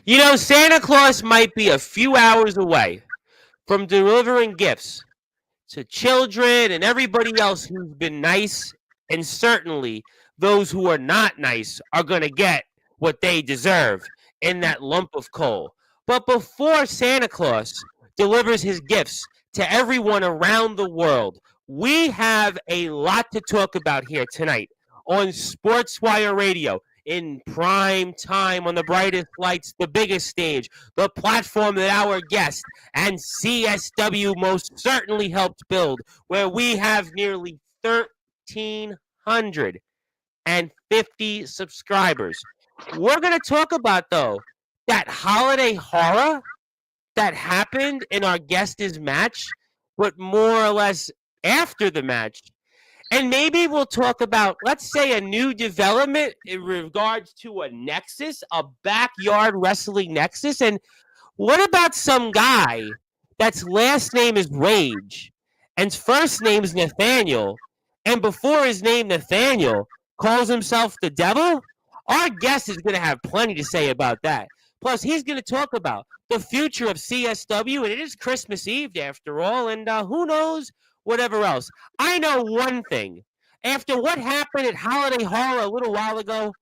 You know, Santa Claus might be a few hours away from delivering gifts to children and everybody else who's been nice, and certainly those who are not nice are going to get what they deserve in that lump of coal. But before Santa Claus delivers his gifts to everyone around the world, we have a lot to talk about here tonight on Sportswire Radio in prime time on the brightest lights, the biggest stage, the platform that our guest and CSW most certainly helped build, where we have nearly 1,350 subscribers. We're going to talk about, though, that holiday horror that happened in our guest's match, but more or less after the match. And maybe we'll talk about, let's say, a new development in regards to a nexus, a backyard wrestling nexus. And what about some guy that's last name is Rage and first name is Nathaniel, and before his name Nathaniel calls himself the devil? Our guest is going to have plenty to say about that. Plus, he's going to talk about the future of CSW, and it is Christmas Eve after all, and who knows whatever else. I know one thing. After what happened at Holiday Horror a little while ago,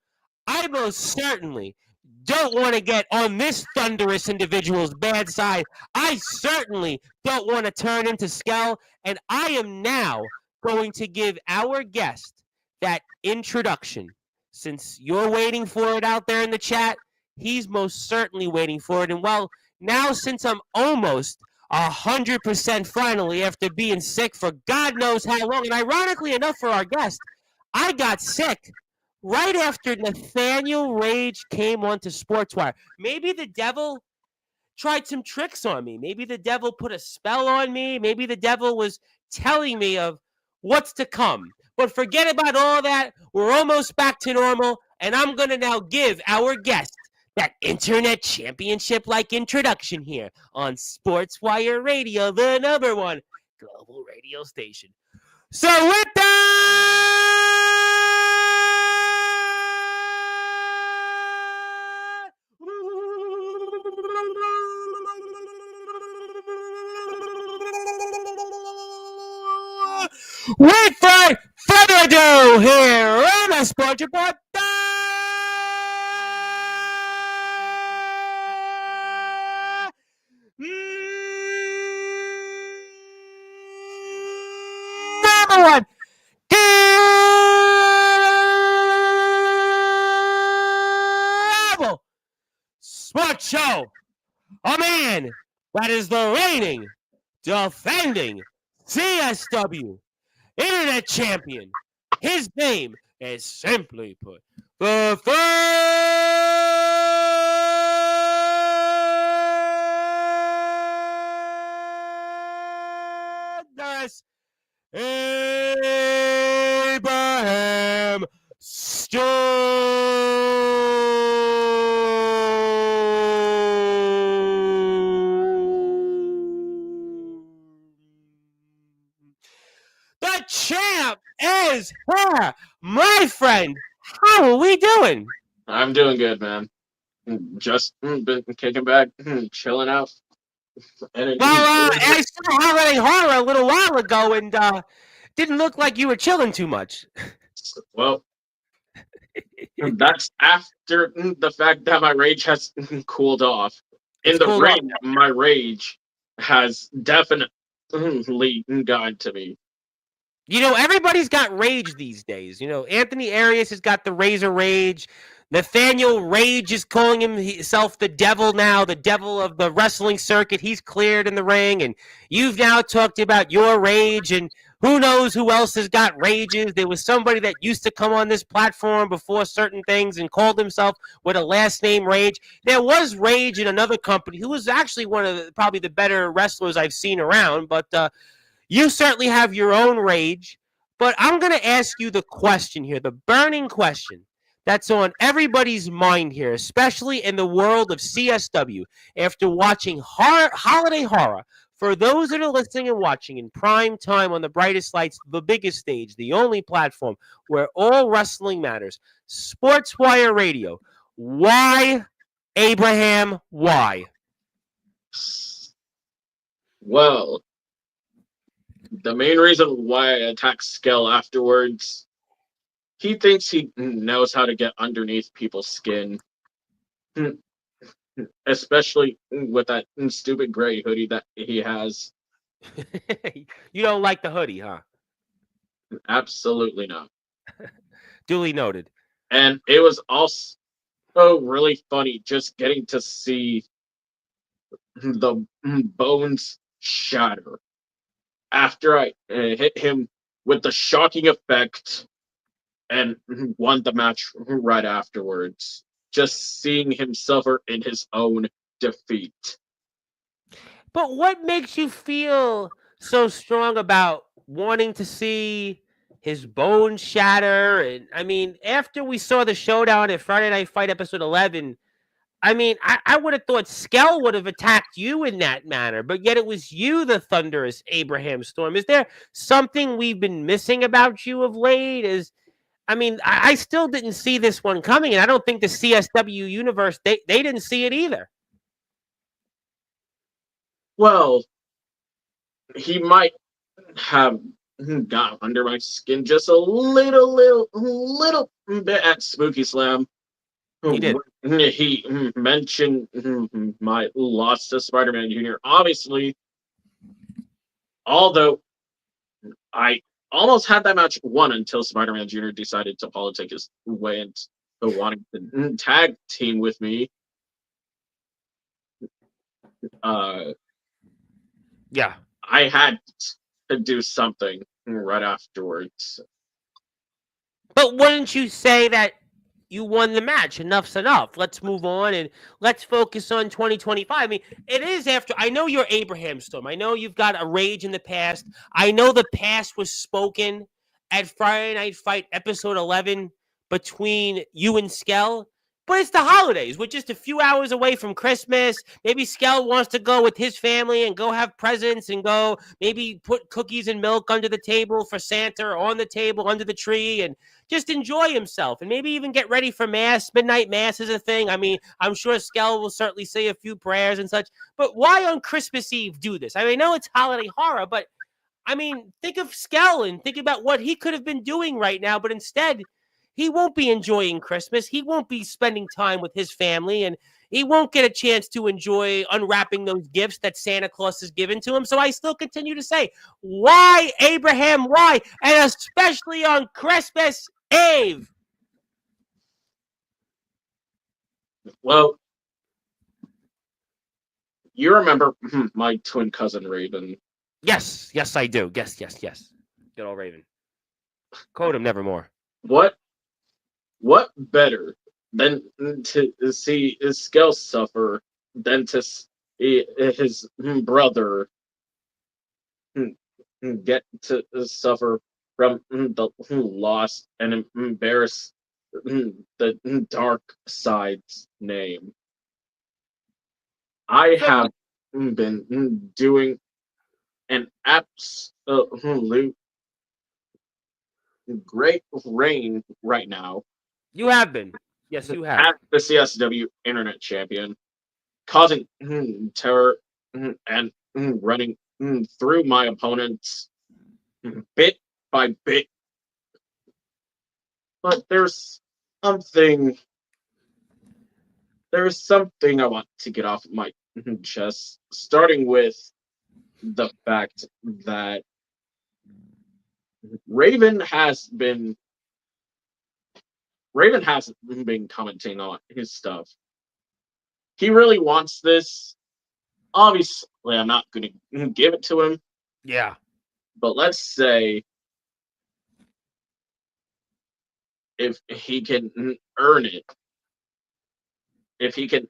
I most certainly don't want to get on this thunderous individual's bad side. I certainly don't want to turn into Skell, and I am now going to give our guest that introduction. Since you're waiting for it out there in the chat, he's most certainly waiting for it. And well, now since I'm almost 100% finally after being sick for God knows how long, and ironically enough for our guest, I got sick right after Nathaniel Rage came onto Sportswire. Maybe the devil tried some tricks on me. Maybe the devil put a spell on me. Maybe the devil was telling me of what's to come. But forget about all that. We're almost back to normal, and I'm going to now give our guest that internet championship-like introduction here on Sportswire Radio, the #1 global radio station. So with that, without further ado, here on the Sports Report. #1 global sports show. A man that is the reigning, defending CSW Internet Champion. His name is simply put the Thunderous Abram The champ is here, my friend. How are we doing? I'm doing good, man. Just been kicking back, chilling out. Well, I saw Holiday Horror a little while ago, and didn't look like you were chilling too much. Well, that's after the fact that my rage has cooled off. In It's the cooled ring, my rage has definitely gotten to me. You know, everybody's got rage these days. You know, Anthony Arias has got the Razor Rage. Nathaniel Rage is calling himself the devil now, the devil of the wrestling circuit. He's cleared in the ring, and you've now talked about your rage, and who knows who else has got rages. There was somebody that used to come on this platform before certain things and called himself with a last name Rage. There was Rage in another company who was actually one of probably the better wrestlers I've seen around, but you certainly have your own rage. But I'm going to ask you the question here, the burning question that's on everybody's mind here, especially in the world of CSW, after watching Holiday Horror. For those that are listening and watching in prime time on the brightest lights, the biggest stage, the only platform where all wrestling matters, Sportswire Radio. Why Abraham, why? Well, the main reason why I attacked Skell afterwards, he thinks he knows how to get underneath people's skin, especially with that stupid gray hoodie that he has. You don't like the hoodie, huh? Absolutely not. Duly noted. And it was also really funny just getting to see the bones shatter after I hit him with the shocking effect and won the match right afterwards. Just seeing him suffer in his own defeat. But what makes you feel so strong about wanting to see his bones shatter? And I mean, after we saw the showdown at Friday Night Fight episode 11, I mean, I would have thought Skell would have attacked you in that manner, but yet it was you, the Thunderous Abraham Storm. Is there something we've been missing about you of late? I mean, I still didn't see this one coming, and I don't think the CSW universe they didn't see it either. Well, he might have got under my skin just a little bit at Spooky Slam. He did. He mentioned my loss to Spider-Man Jr. Obviously, although I almost had that match won until Spider-Man Jr. decided to politic his way into wanting to tag team with me. Yeah. I had to do something right afterwards. But wouldn't you say that you won the match? Enough's enough. Let's move on and let's focus on 2025. I mean, it is after. I know you're Abraham Storm. I know you've got a rage in the past. I know the past was spoken at Friday Night Fight episode 11 between you and Skell. But it's the holidays. We're just a few hours away from Christmas. Maybe Skell wants to go with his family and go have presents and go maybe put cookies and milk under the table for Santa or on the table under the tree and just enjoy himself and maybe even get ready for mass. Midnight mass is a thing. I mean, I'm sure Skell will certainly say a few prayers and such. But why on Christmas Eve do this? I mean, I know it's holiday horror, but I mean, think of Skell and think about what he could have been doing right now. But instead, he won't be enjoying Christmas. He won't be spending time with his family, and he won't get a chance to enjoy unwrapping those gifts that Santa Claus has given to him. So I still continue to say, why, Abraham? Why? And especially on Christmas Eve. Well, you remember my twin cousin Raven. Yes, yes, I do. Yes, yes, yes. Good old Raven. Quote him nevermore. What better than to see Skell suffer than to see his brother get to suffer from the loss and embarrass the dark side's name. I So, have been doing an absolute great reign right now you have been. Yes, you have. as the CSW Internet Champion, causing terror and running through my opponents bit by bit. But something there's something I want to get off my chest, starting with the fact that Raven has been Raven hasn't been commenting on his stuff. He really wants this. Obviously, I'm not going to give it to him, Yeah. but let's say if he can earn it, if he can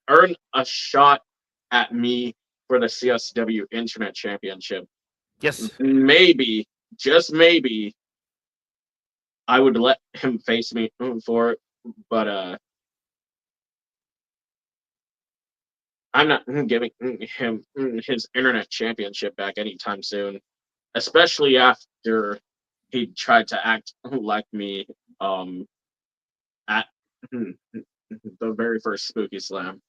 earn a shot at me for the CSW Internet Championship, Yes. maybe, just maybe, I would let him face me for it. But I'm not giving him his Internet Championship back anytime soon, especially after he tried to act like me at the very first Spooky Slam.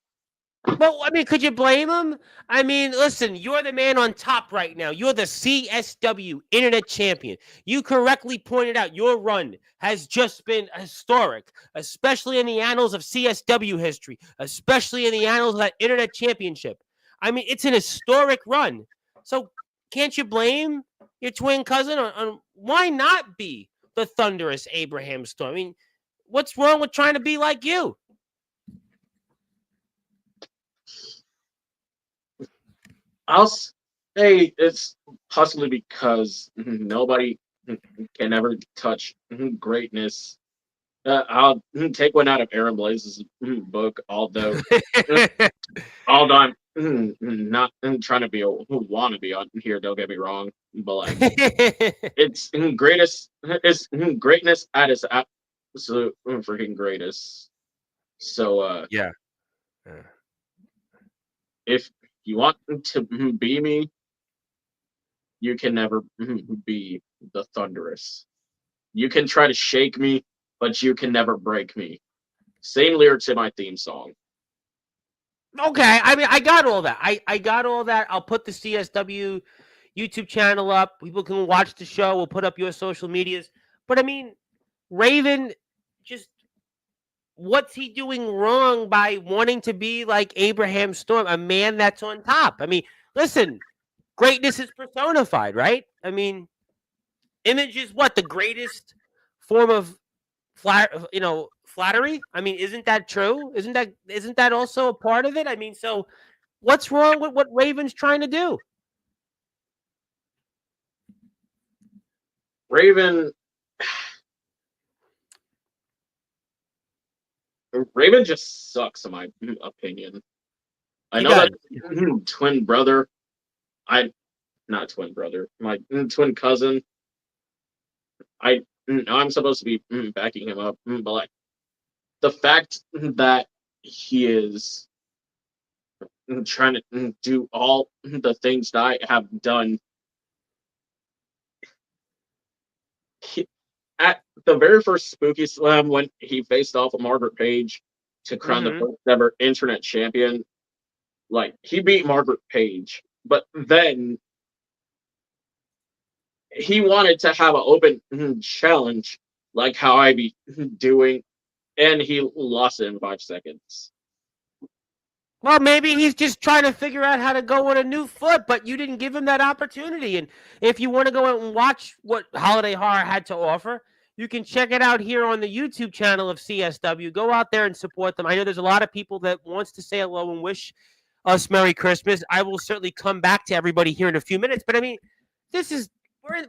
Well, I mean, could you blame him? I mean, listen, you're the man on top right now. You're the CSW Internet Champion. You correctly pointed out your run has just been historic, especially in the annals of CSW history, especially in the annals of that Internet Championship. I mean, it's an historic run. So can't you blame your twin cousin on why not be the Thunderous Abraham Storm? I mean, what's wrong with trying to be like you? I'll say it's possibly because nobody can ever touch greatness. I'll take one out of Aaron Blaze's book, although I'm not trying to be a wannabe on here. Don't get me wrong, but like it's greatness at its absolute freaking greatest. So Yeah. if you want to be me, you can never be the Thunderous. You can try to shake me, but you can never break me. Same lyrics in my theme song. Okay, I mean, I got all that. I got all that. I'll put the CSW YouTube channel up. People can watch the show. We'll put up your social medias. But I mean, Raven, just what's he doing wrong by wanting to be like Abraham Storm, a man that's on top? I mean, listen, greatness is personified, right? I mean, image is what the greatest form of flattery. I mean, isn't that true? Isn't that also a part of it? I mean, so what's wrong with what Raven's trying to do? Raven just sucks in my opinion. I He know does. that twin brother, I not twin brother, my twin cousin. I know I'm supposed to be backing him up, but like the fact that he is trying to do all the things that I have done. At the very first Spooky Slam, when he faced off with Margaret Page to crown the first ever internet champion, like he beat Margaret Page, but then he wanted to have an open challenge, like how I be doing, and he lost it in 5 seconds. Well, maybe he's just trying to figure out how to go on a new foot, but you didn't give him that opportunity. And if you want to go out and watch what Holiday Horror had to offer, you can check it out here on the YouTube channel of CSW. Go out there and support them. I know there's a lot of people that wants to say hello and wish us Merry Christmas. I will certainly come back to everybody here in a few minutes. But I mean, this is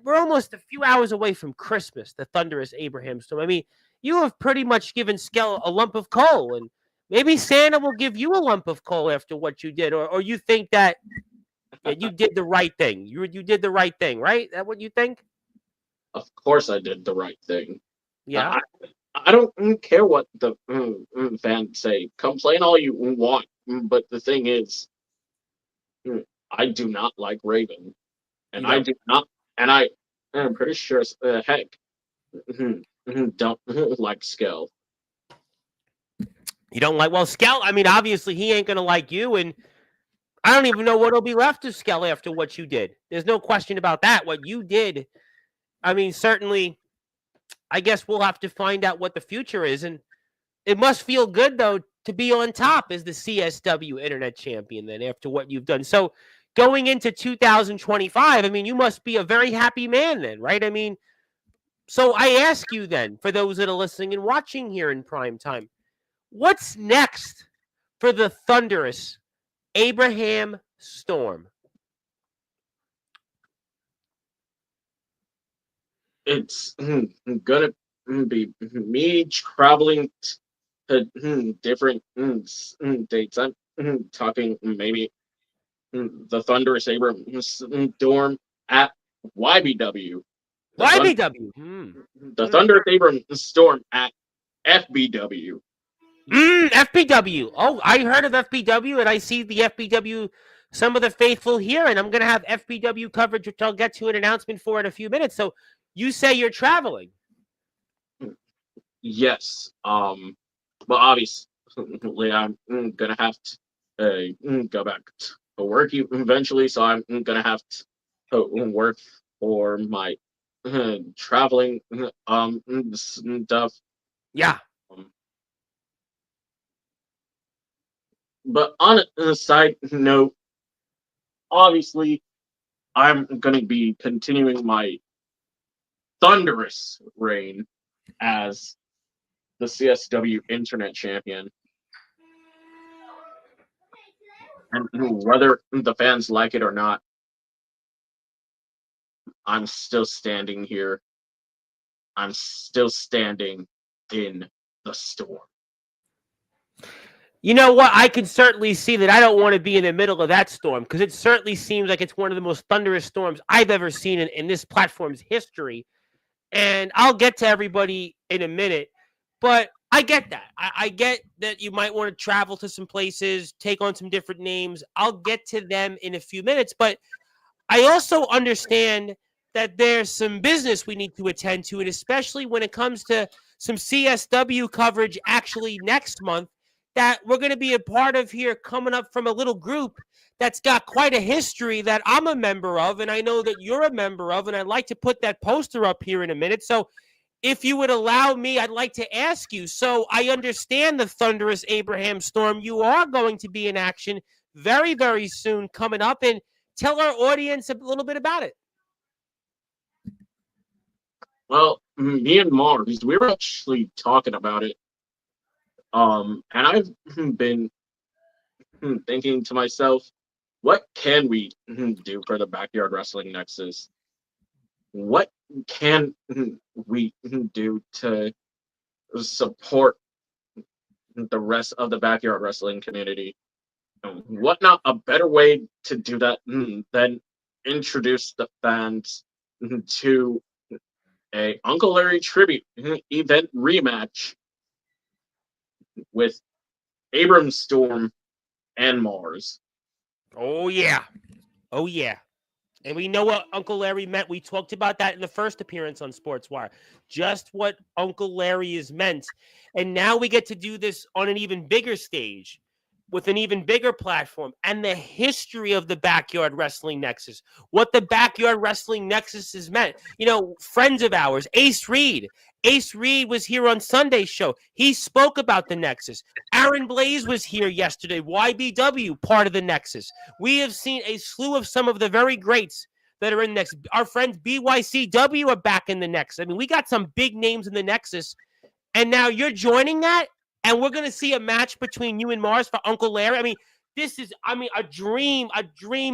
we're almost a few hours away from Christmas, the Thunderous Abraham Storm. I mean, you have pretty much given Skell a lump of coal, and maybe Santa will give you a lump of coal after what you did, or you think that you did the right thing. You did the right thing, right? Is that what you think? Of course, I did the right thing. Yeah. I don't care what the fans say. Complain all you want, but the thing is, I do not like Raven, and I do not, and I am pretty sure, heck, don't like Skell. You don't like, well, Skell, I mean, obviously he ain't going to like you, and I don't even know what'll be left of Skell after what you did. There's no question about that. What you did, I mean, certainly, I guess we'll have to find out what the future is, and it must feel good, though, to be on top as the CSW Internet Champion then after what you've done. So going into 2025, I mean, you must be a very happy man then, right? I mean, so I ask you then, for those that are listening and watching here in prime time, what's next for the Thunderous Abraham Storm? It's gonna be me traveling to different dates. I'm talking maybe the Thunderous Abram Storm at YBW. YBW. The Thunderous Abram Storm at FBW. FBW. Oh, I heard of FBW, and I see the FBW, some of the faithful here, and I'm going to have FBW coverage, which I'll get to an announcement for in a few minutes. So you say you're traveling. Yes. Well, obviously, I'm gonna have to go back to work eventually, so I'm gonna have to work for my traveling stuff. Yeah. Um, but on a side note, obviously, I'm gonna be continuing my Thunderous reign as the CSW Internet Champion. And whether the fans like it or not, I'm still standing here. I'm still standing in the storm. You know what? I can certainly see that. I don't want to be in the middle of that storm because it certainly seems like it's one of the most thunderous storms I've ever seen in this platform's history. And I'll get to everybody in a minute, but I get that. I get that you might want to travel to some places, take on some different names. I'll get to them in a few minutes, but I also understand that there's some business we need to attend to, and especially when it comes to some CSW coverage actually next month that we're going to be a part of here coming up from a little group that's got quite a history that I'm a member of, and I know that you're a member of, and I'd like to put that poster up here in a minute. So if you would allow me, I'd like to ask you. So I understand the Thunderous Abraham Storm. You are going to be in action very, very soon coming up, and tell our audience a little bit about it. Well, me and Mars, we were actually talking about it. And I've been thinking to myself, what can we do for the Backyard Wrestling Nexus? What can we do to support the rest of the backyard wrestling community? What not a better way to do that than introduce the fans to a Uncle Larry tribute event rematch with Abram, Storm, and Mars. Oh, yeah. Oh, yeah. And we know what Uncle Larry meant. We talked about that in the first appearance on Sportswire. Just what Uncle Larry is meant. And now we get to do this on an even bigger stage with an even bigger platform and the history of the Backyard Wrestling Nexus. What the Backyard Wrestling Nexus is meant. You know, friends of ours, Ace Reed. Ace Reed was here on Sunday's show. He spoke about the Nexus. Aaron Blaze was here yesterday. YBW, part of the Nexus. We have seen a slew of some of the very greats that are in the Nexus. Our friends BYCW are back in the Nexus. I mean, we got some big names in the Nexus. And now you're joining that, and we're going to see a match between you and Mars for Uncle Larry. I mean, this is, a dream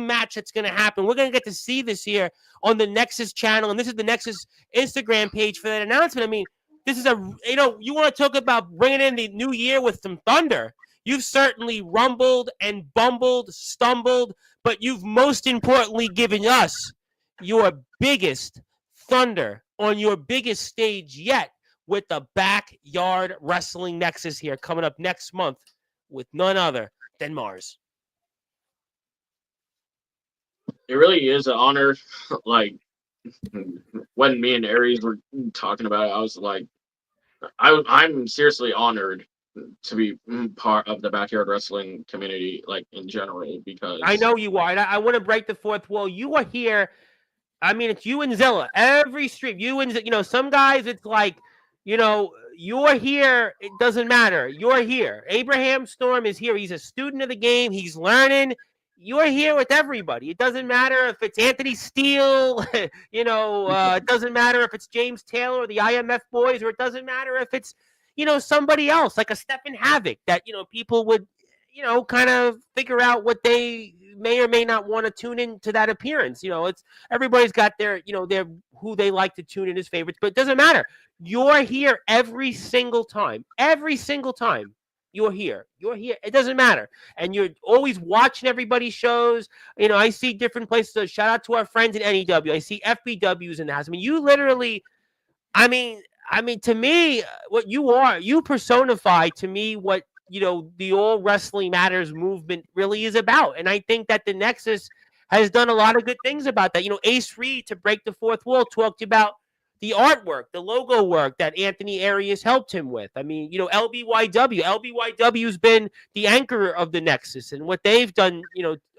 match that's going to happen. We're going to get to see this here on the Nexus channel, and this is the Nexus Instagram page for that announcement. I mean, this is you want to talk about bringing in the new year with some thunder. You've certainly rumbled and bumbled, stumbled, but you've most importantly given us your biggest thunder on your biggest stage yet with the Backyard Wrestling Nexus here coming up next month with none other than Mars. It really is an honor. Like, when me and Aries were talking about it, I was like, I'm seriously honored to be part of the backyard wrestling community, like in general, because I know you are. And I want to break the fourth wall. You are here. I mean, it's you and Zilla every stream. You and some guys, it's like, you're here. It doesn't matter. You're here. Abraham Storm is here. He's a student of the game. He's learning. You're here with everybody. It doesn't matter if it's Anthony Steele, it doesn't matter if it's James Taylor or the IMF boys, or it doesn't matter if it's, somebody else like a Stephen Havoc that, people would, kind of figure out what they may or may not want to tune into that appearance. It's everybody's got their, their who they like to tune in as favorites, but it doesn't matter. You're here every single time. Every single time. You're here. You're here. It doesn't matter. And you're always watching everybody's shows. I see different places. So shout out to our friends at NEW. I see FBWs in the house. I mean, you literally, to me, what you are, you personify to me what, the All Wrestling Matters movement really is about. And I think that the Nexus has done a lot of good things about that. Ace Reed, to break the fourth wall, talked about the artwork, the logo work that Anthony Arias helped him with. I mean, LBYW's been the anchor of the Nexus and what they've done,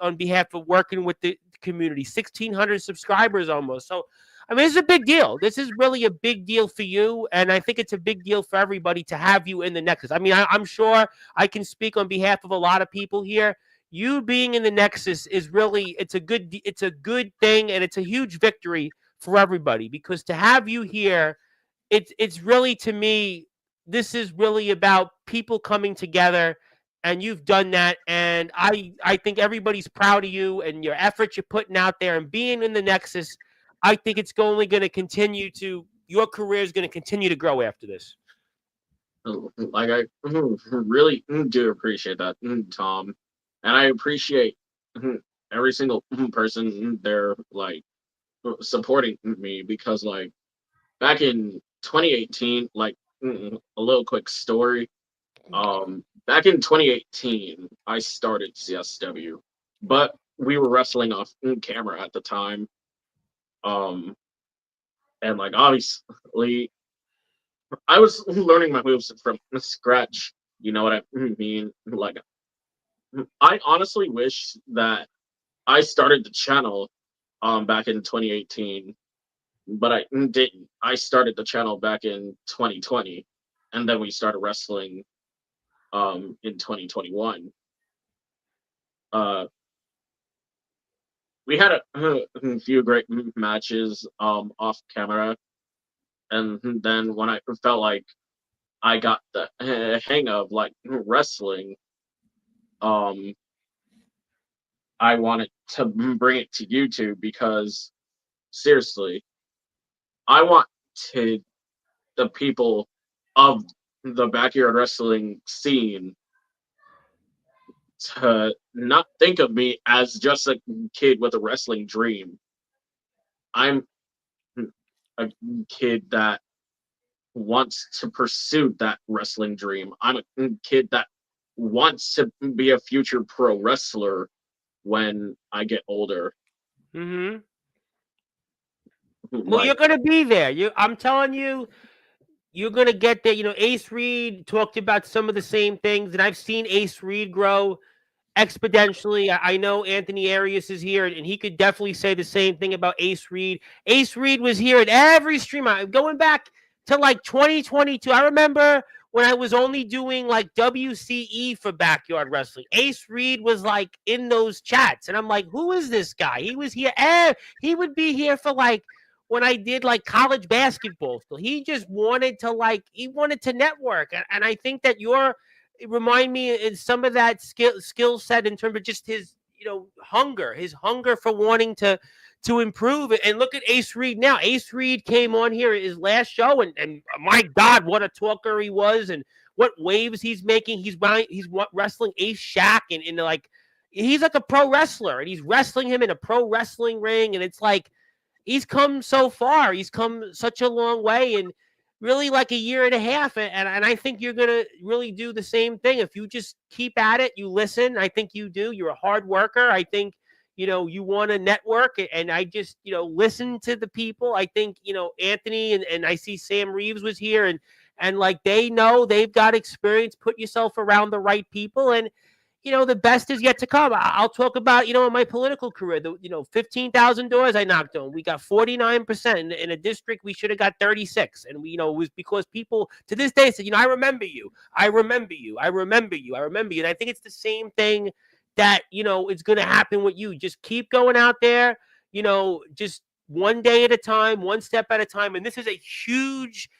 on behalf of working with the community. 1,600 subscribers almost. So, I mean, it's a big deal. This is really a big deal for you, and I think it's a big deal for everybody to have you in the Nexus. I mean, I'm sure I can speak on behalf of a lot of people here. You being in the Nexus is really it's a good thing, and it's a huge victory for everybody, because to have you here, it's really, to me, this is really about people coming together, and you've done that, and I think everybody's proud of you and your efforts you're putting out there and being in the Nexus. I think it's only going to continue to your career is going to continue to grow after this. Like, I really do appreciate that, Tom, and I appreciate every single person there, like, supporting me, because, like, back in 2018, like, a little quick story. Back in 2018, I started CSW, but we were wrestling off camera at the time. And, like, obviously, I was learning my moves from scratch. You know what I mean? Like, I honestly wish that I started the channel back in 2018, but I didn't. I started the channel back in 2020, and then we started wrestling in 2021. We had a few great matches off camera, and then when I felt like I got the hang of, like, wrestling, I wanted to bring it to YouTube, because seriously, I want the people of the backyard wrestling scene to not think of me as just a kid with a wrestling dream. I'm a kid that wants to pursue that wrestling dream. I'm a kid that wants to be a future pro wrestler when I get older. Mm-hmm. Well, Like, you're going to be there. I'm telling you, you're going to get there. Ace Reed talked about some of the same things, and I've seen Ace Reed grow exponentially. I know Anthony Arias is here, and he could definitely say the same thing about Ace Reed. Ace Reed was here at every stream. I'm going back to like 2022. I remember when I was only doing like WCE for Backyard Wrestling. Ace Reed was like in those chats, and I'm like, who is this guy? He was here. He would be here for like when I did like college basketball. So he just wanted to network, and I think that remind me in some of that skill set in terms of just his his hunger for wanting to improve. And look at Ace Reed now. Ace Reed came on here his last show, and my God, what a talker he was, and what waves he's making. He's wrestling Ace Shack, and like he's like a pro wrestler, and he's wrestling him in a pro wrestling ring, and it's like he's come so far. He's come such a long way, and really like a year and a half. And I think you're going to really do the same thing. If you just keep at it, you listen. I think you do. You're a hard worker. I think, you want to network, and I just, listen to the people. I think, Anthony and I see Sam Reeves was here, and like they know they've got experience. Put yourself around the right people, and the best is yet to come. I'll talk about, in my political career, 15,000 doors I knocked on. We got 49% in a district. We should have got 36. And it was because people to this day said, I remember you. I remember you. I remember you. I remember you. And I think it's the same thing that, it's going to happen with you. Just keep going out there, just one day at a time, one step at a time. And this is a huge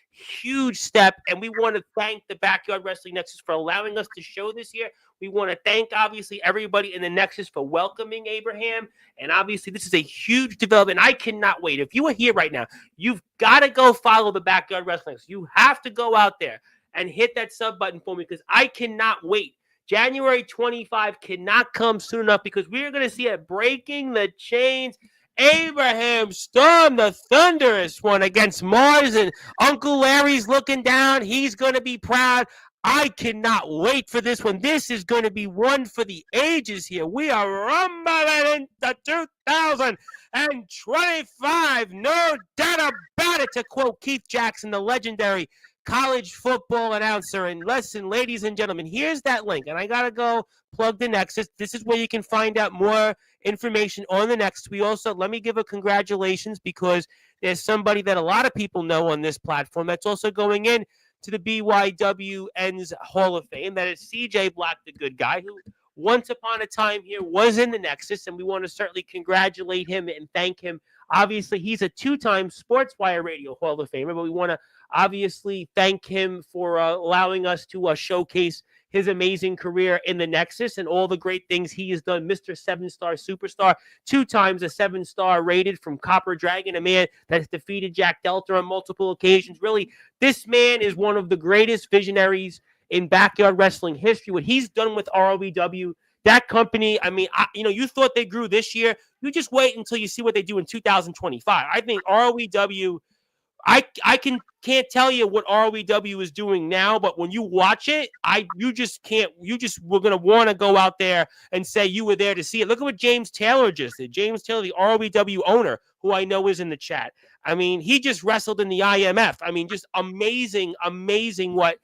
step. And we want to thank the Backyard Wrestling Nexus for allowing us to show this here. We want to thank, obviously, everybody in the Nexus for welcoming Abraham. And obviously, this is a huge development. I cannot wait. If you are here right now, you've got to go follow the Backyard Wrestling Nexus. You have to go out there and hit that sub button for me, because I cannot wait. January 25 cannot come soon enough, because we are going to see it breaking the chains. Abraham Storm, the Thunderous one, against Mars, and Uncle Larry's looking down. He's going to be proud. I cannot wait for this one. This is going to be one for the ages here. We are rumbling into 2025. No doubt about it, to quote Keith Jackson, the legendary college football announcer. And listen, ladies and gentlemen, here's that link. And I got to go plug the Nexus. This is where you can find out more information on the Nexus. We also, let me give a congratulations, because there's somebody that a lot of people know on this platform that's also going in to the BYWN's Hall of Fame. That is CJ Black, the good guy, who once upon a time here was in the Nexus, and we want to certainly congratulate him and thank him. Obviously, he's a two-time Sportswire Radio Hall of Famer, but we want to obviously thank him for allowing us to showcase his amazing career in the Nexus and all the great things he has done. Mr. 7-star superstar, 2 times a 7-star rated from Copper Dragon, a man that has defeated Jack Delta on multiple occasions. Really, this man is one of the greatest visionaries in backyard wrestling history. What he's done with ROEW, that company, I mean, you thought they grew this year. You just wait until you see what they do in 2025. I think ROEW, I can't tell you what ROEW is doing now, but when you watch it, we're gonna want to go out there and say you were there to see it. Look at what James Taylor just did. James Taylor, the ROEW owner, who I know is in the chat. I mean, he just wrestled in the IMF. I mean, just amazing what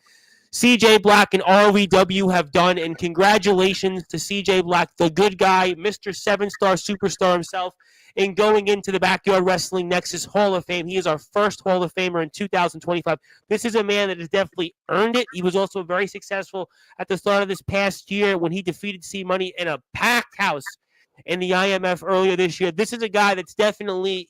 CJ Black and ROEW have done, and congratulations to CJ Black, the good guy, Mr. 7-star superstar himself, in going into the Backyard Wrestling Nexus Hall of Fame. He is our first Hall of Famer in 2025. This is a man that has definitely earned it. He was also very successful at the start of this past year when he defeated C-Money in a packed house in the IMF earlier this year. This is a guy that's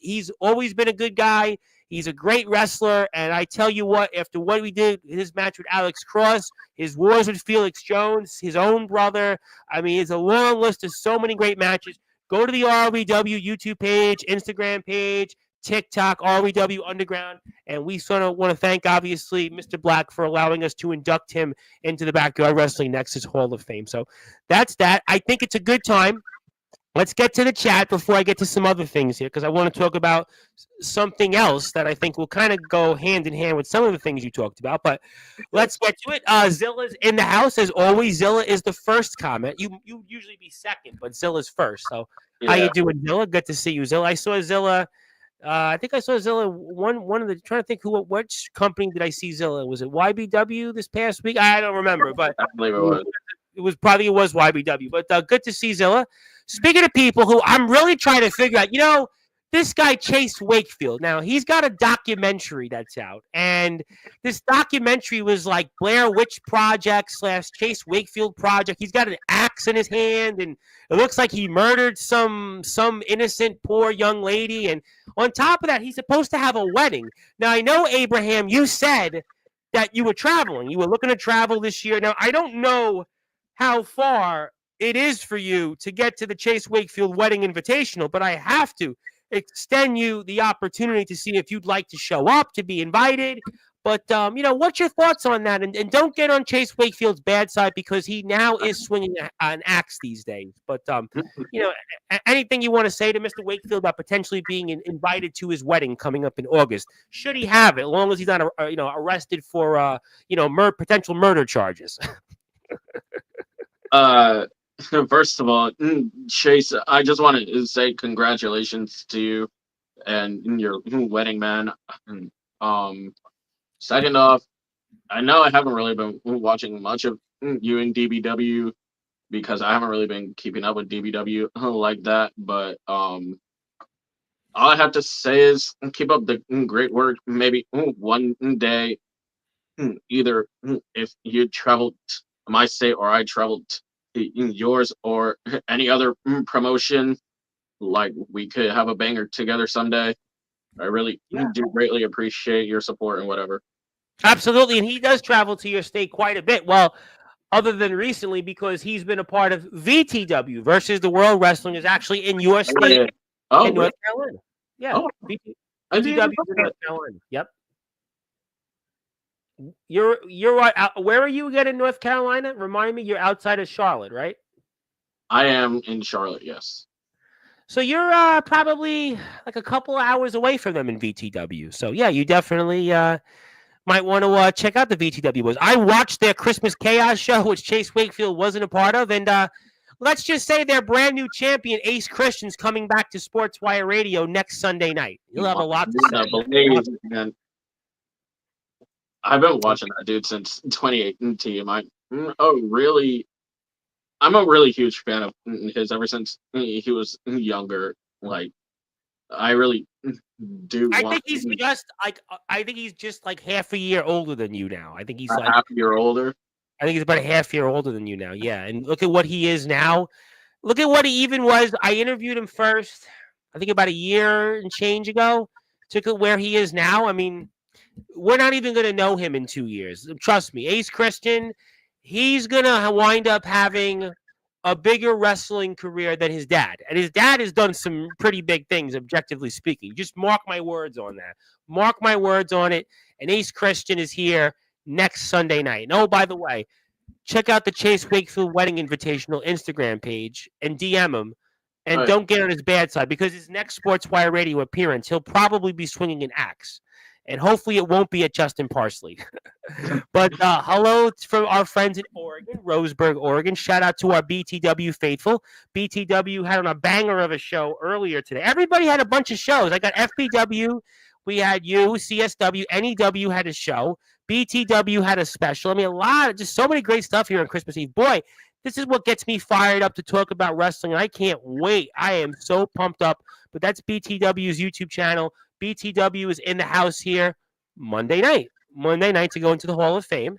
he's always been a good guy. He's a great wrestler, and I tell you what, after what we did, his match with Alex Cross, his wars with Felix Jones, his own brother, I mean, it's a long list of so many great matches. Go to the ROEW YouTube page, Instagram page, TikTok, ROEW Underground, and we sort of want to thank, obviously, Mr. Black for allowing us to induct him into the Backyard Wrestling Nexus Hall of Fame. So that's that. I think it's a good time. Let's get to the chat before I get to some other things here, because I want to talk about something else that I think will kind of go hand in hand with some of the things you talked about. But let's get to it. Zilla's in the house, as always. Zilla is the first comment. You usually be second, but Zilla's first. So how you doing, Zilla? Good to see you, Zilla. I saw Zilla. I think I saw Zilla. One of the trying to think which company did I see Zilla? Was it YBW this past week? I don't remember, but I believe it was. It was YBW. But good to see Zilla. Speaking of people who I'm really trying to figure out, this guy Chase Wakefield. Now, he's got a documentary that's out, and this documentary was like Blair Witch Project / Chase Wakefield Project. He's got an axe in his hand, and it looks like he murdered some innocent poor young lady. And on top of that, he's supposed to have a wedding. Now, I know, Abraham, you said that you were traveling. You were looking to travel this year. Now, I don't know how far it is for you to get to the Chase Wakefield Wedding Invitational, but I have to extend you the opportunity to see if you'd like to show up, to be invited. But, what's your thoughts on that? And don't get on Chase Wakefield's bad side, because he now is swinging an axe these days. But, anything you want to say to Mr. Wakefield about potentially being invited to his wedding coming up in August, should he have it, as long as he's not, arrested for, potential murder charges? First of all, Chase, I just wanted to say congratulations to you and your wedding, man. Second off, I know I haven't really been watching much of you in DBW because I haven't really been keeping up with DBW like that. But all I have to say is keep up the great work. Maybe one day, either if you traveled to my state or I traveled in yours or any other promotion, like we could have a banger together someday. I really do greatly appreciate your support and whatever. Absolutely, and he does travel to your state quite a bit. Well, other than recently, because he's been a part of VTW versus the World Wrestling is actually in your state, in North Carolina. Yeah, VTW in North Carolina. Yep. You're right. Where are you again in North Carolina? Remind me, you're outside of Charlotte, right? I am in Charlotte, yes. So you're probably like a couple hours away from them in VTW. So yeah, you definitely might want to check out the VTW Boys. I watched their Christmas Chaos show, which Chase Wakefield wasn't a part of, and let's just say their brand new champion, Ace Christian's coming back to Sportswire Radio next Sunday night. You'll have a lot to say. Man. I've been watching that dude since 2018. I'm a really huge fan of his ever since he was younger. Like, I really do. I think he's just like half a year older than you now. I think he's like half a year older. I think he's about a half year older than you now. Yeah, and look at what he is now. Look at what he even was. I interviewed him first, I think about a year and change ago. Took it where he is now. I mean, we're not even going to know him in 2 years. Trust me, Ace Christian, he's going to wind up having a bigger wrestling career than his dad. And his dad has done some pretty big things, objectively speaking. Just mark my words on that. Mark my words on it. And Ace Christian is here next Sunday night. And oh, by the way, check out the Chase Wakefield Wedding Invitational Instagram page and DM him. And don't get on his bad side, because his next Sportswire Radio appearance, he'll probably be swinging an axe. And hopefully it won't be at Justin Parsley. But hello from our friends in Oregon, Roseburg, Oregon. Shout out to our BTW faithful. BTW had on a banger of a show earlier today. Everybody had a bunch of shows. I got FBW. We had you, CSW, NEW had a show. BTW had a special. I mean, just so many great stuff here on Christmas Eve. Boy, this is what gets me fired up to talk about wrestling. And I can't wait. I am so pumped up. But that's BTW's YouTube channel. BTW is in the house here Monday night to go into the Hall of Fame.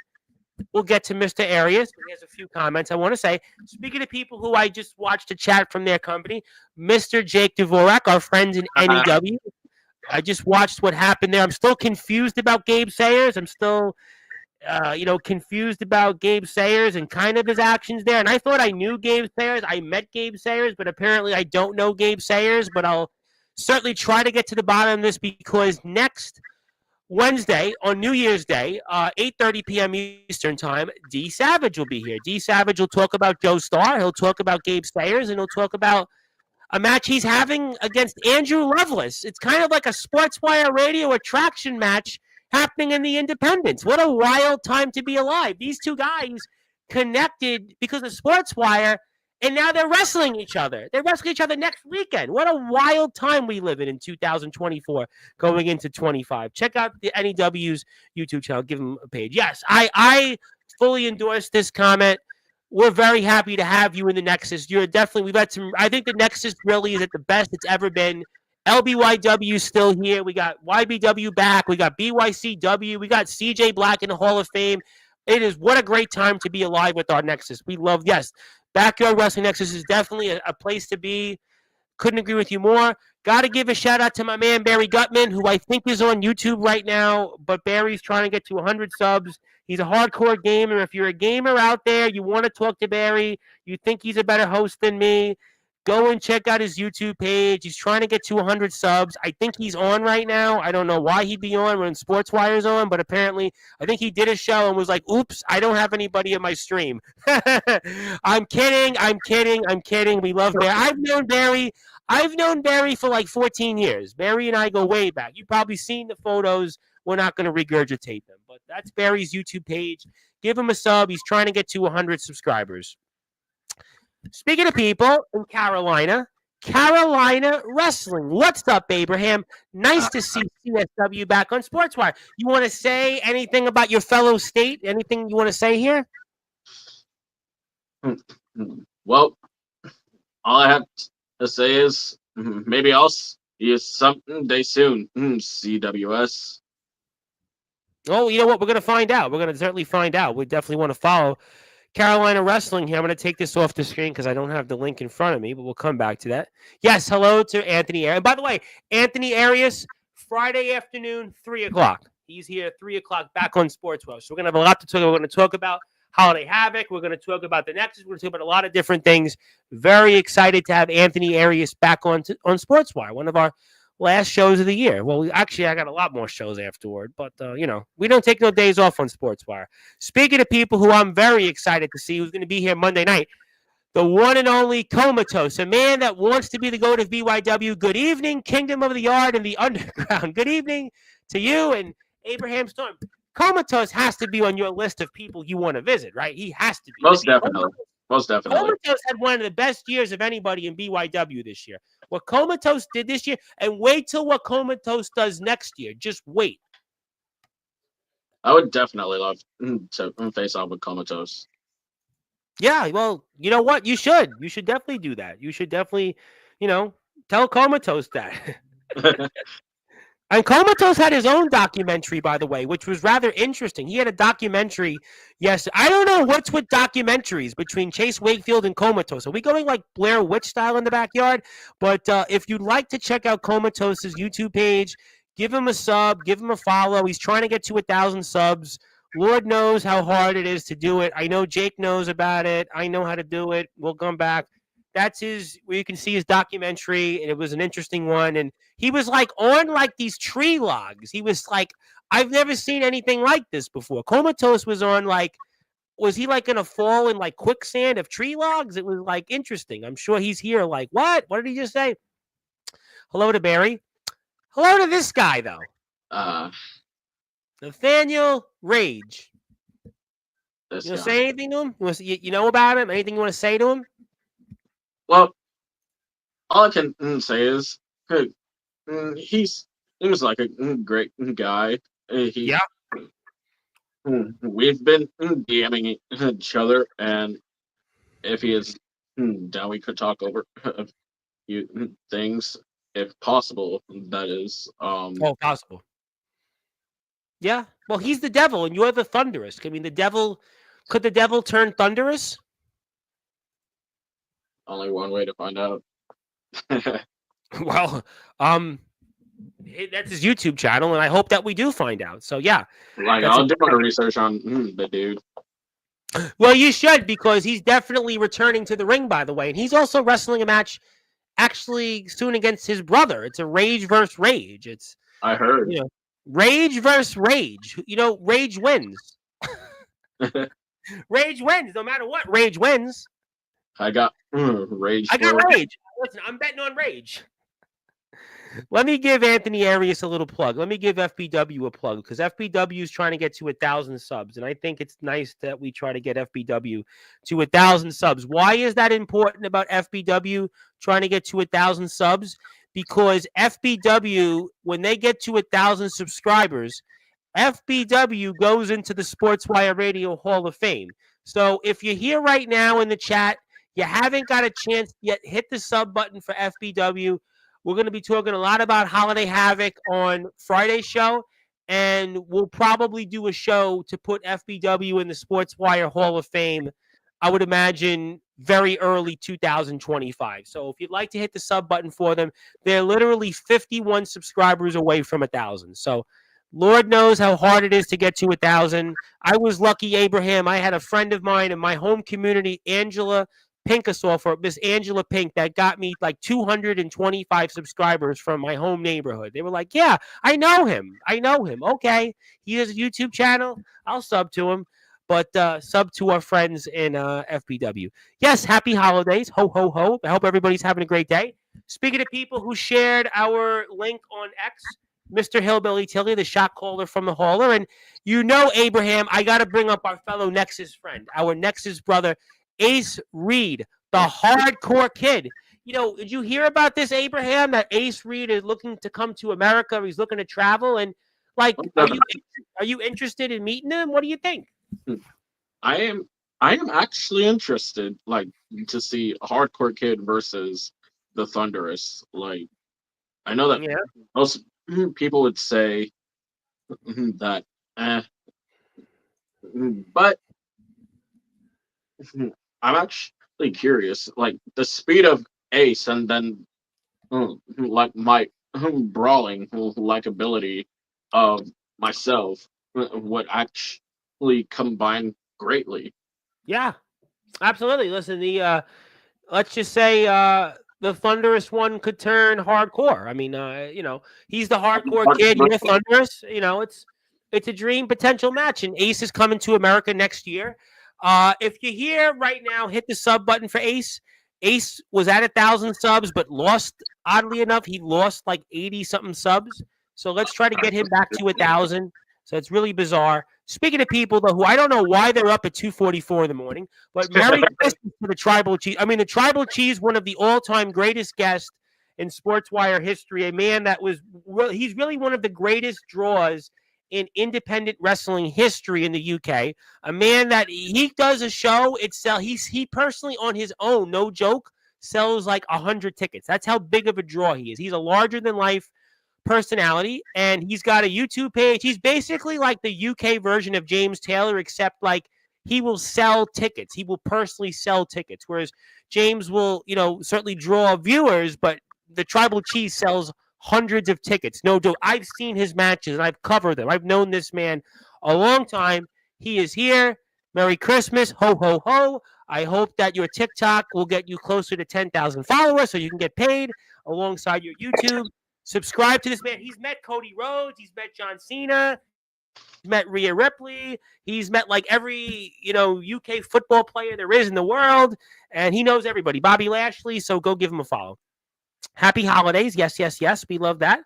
We'll get to Mr. Arias. He has a few comments I want to say. Speaking of people who I just watched a chat from their company, Mr. Jake Dvorak, our friends in NEW. I just watched what happened there. I'm still confused about Gabe Sayers. I'm still, confused about Gabe Sayers and kind of his actions there. And I thought I knew Gabe Sayers. I met Gabe Sayers, but apparently I don't know Gabe Sayers. But I'll certainly try to get to the bottom of this, because next Wednesday on New Year's Day, 8:30 p.m. Eastern Time, D Savage will be here. D Savage will talk about Joe Starr. He'll talk about Gabe Sayers, and he'll talk about a match he's having against Andrew Lovelace. It's kind of like a Sportswire Radio attraction match happening in the Independents. What a wild time to be alive. These two guys connected because of Sportswire, and now they're wrestling each other. They're wrestling each other next weekend. What a wild time we live in 2024 going into 25. Check out the NEW's YouTube channel. Give them a page. Yes, I fully endorse this comment. We're very happy to have you in the Nexus. We've had some, I think the Nexus really is at the best it's ever been. LBYW is still here. We got YBW back. We got BYCW. We got CJ Black in the Hall of Fame. What a great time to be alive with our Nexus. We love, yes, Backyard Wrestling Nexus is definitely a place to be. Couldn't agree with you more. Got to give a shout out to my man, Barry Gutman, who I think is on YouTube right now, but Barry's trying to get to 100 subs. He's a hardcore gamer. If you're a gamer out there, you want to talk to Barry, you think he's a better host than me, go and check out his YouTube page. He's trying to get to 100 subs. I think he's on right now. I don't know why he'd be on when Sportswire's on, but apparently I think he did a show and was like, oops, I don't have anybody in my stream. I'm kidding. We love Barry. I've known Barry for like 14 years. Barry and I go way back. You've probably seen the photos. We're not going to regurgitate them, but that's Barry's YouTube page. Give him a sub. He's trying to get to 100 subscribers. Speaking of people in Carolina Wrestling. What's up, Abraham? Nice to see CSW back on Sportswire. You want to say anything about your fellow state? Anything you want to say here? Well, all I have to say is maybe I'll see you someday soon. CWS. Oh, you know what? We're going to find out. We're going to certainly find out. We definitely want to follow Carolina Wrestling here. I'm going to take this off the screen because I don't have the link in front of me, but we'll come back to that. Yes, hello to Anthony Arias. And by the way, Anthony Arias, Friday afternoon, 3 o'clock. He's here at 3 o'clock back on Sportswire. So we're going to have a lot to talk about. We're going to talk about Holiday Havoc. We're going to talk about the Nexus. We're going to talk about a lot of different things. Very excited to have Anthony Arias back on Sportswire, one of our last shows of the year. Well, I got a lot more shows afterward, but, we don't take no days off on Sportswire. Speaking of people who I'm very excited to see who's going to be here Monday night, the one and only Comatose, a man that wants to be the GOAT of BYW. Good evening, Kingdom of the Yard and the Underground. Good evening to you and Abraham Storm. Comatose has to be on your list of people you want to visit, right? He has to be. Most definitely. Most definitely. Comatose had one of the best years of anybody in BYW this year. What Comatose did this year, and wait till what Comatose does next year. Just wait. I would definitely love to face off with Comatose. Yeah, well, you know what? You should. You should definitely do that. You should definitely, tell Comatose that. And Comatose had his own documentary, by the way, which was rather interesting. He had a documentary. Yes, I don't know what's with documentaries between Chase Wakefield and Comatose. Are we going like Blair Witch style in the backyard? But if you'd like to check out Comatose's YouTube page, give him a sub, give him a follow. He's trying to get to 1,000 subs. Lord knows how hard it is to do it. I know Jake knows about it. I know how to do it. We'll come back. That's where you can see his documentary, and it was an interesting one. And he was like on like these tree logs. He was like, I've never seen anything like this before. Comatose was on like, was he like gonna fall in like quicksand of tree logs? It was like interesting. I'm sure he's here like, what? What did he just say? Hello to Barry. Hello to this guy though. Nathaniel Rage. You want to say anything to him? You know about him? Anything you want to say to him? Well, all I can say is he seems like a great guy. Yeah. We've been DMing each other, and if he is down, we could talk over a few things, if possible. That is. Oh, possible. Yeah. Well, he's the devil, and you're the Thunderous. I mean, could the devil turn Thunderous? Only one way to find out. Well, that's his YouTube channel, and I hope that we do find out. So yeah, I'll do my research on the dude. Well, you should, because he's definitely returning to the ring, by the way, and he's also wrestling a match actually soon against his brother. It's a Rage versus Rage. I heard. Rage versus Rage. Rage wins. Rage wins, no matter what. Rage wins. I got Rage. I got Rage. Listen, I'm betting on Rage. Let me give Anthony Arias a little plug. Let me give FBW a plug, because FBW is trying to get to 1,000 subs, and I think it's nice that we try to get FBW to 1,000 subs. Why is that important about FBW trying to get to 1,000 subs? Because FBW, when they get to 1,000 subscribers, FBW goes into the Sportswire Radio Hall of Fame. So if you're here right now in the chat, you haven't got a chance yet, hit the sub button for FBW. We're going to be talking a lot about Holiday Havoc on Friday's show, and we'll probably do a show to put FBW in the Sportswire Hall of Fame, I would imagine, very early 2025. So if you'd like to hit the sub button for them, they're literally 51 subscribers away from 1,000. So Lord knows how hard it is to get to 1,000. I was lucky, Abraham. I had a friend of mine in my home community, Angela Pinkasoff, or Miss Angela Pink, that got me like 225 subscribers from my home neighborhood. They were like, yeah, I know him. Okay. He has a YouTube channel. I'll sub to him. But sub to our friends in FBW. Yes, happy holidays. Ho, ho, ho. I hope everybody's having a great day. Speaking of people who shared our link on X, Mr. Hillbilly Tilly, the shot caller from the hauler. And Abraham, I got to bring up our fellow Nexus friend, our Nexus brother, Ace Reed, the hardcore kid. Did you hear about this, Abraham, that Ace Reed is looking to come to America? He's looking to travel. And, are you interested in meeting him? What do you think? I am actually interested, to see Hardcore Kid versus the Thunderous. I know that most people would say that, but I'm actually curious, the speed of Ace, and then my brawling ability of myself would actually combine greatly. Yeah, absolutely. Listen, let's just say the Thunderous one could turn hardcore. I mean, he's the hardcore kid. You're Thunderous. It's a dream potential match, and Ace is coming to America next year. If you're here right now, hit the sub button for Ace. Ace was at 1,000 subs, but lost. Oddly enough, he lost like 80 something subs. So let's try to get him back to 1,000. So it's really bizarre. Speaking of people, though, who I don't know why they're up at 2:44 in the morning, but Merry Christmas to the Tribal Chief. I mean, the Tribal Chief's one of the all-time greatest guests in Sportswire history. A man that he's really one of the greatest draws in independent wrestling history in the UK. A man that he does a show. He personally on his own, no joke, sells like 100 tickets. That's how big of a draw he is. He's a larger-than-life personality, and he's got a YouTube page. He's basically like the UK version of James Taylor, except like he will sell tickets. He will personally sell tickets, whereas James will, certainly draw viewers, but the Tribal Chief sells hundreds of tickets. No joke. I've seen his matches and I've covered them. I've known this man a long time. He is here. Merry Christmas. Ho, ho, ho. I hope that your TikTok will get you closer to 10,000 followers so you can get paid alongside your YouTube. Subscribe to this man. He's met Cody Rhodes. He's met John Cena. He's met Rhea Ripley. He's met like every, UK football player there is in the world. And he knows everybody. Bobby Lashley. So go give him a follow. Happy holidays. Yes, yes, yes. We love that.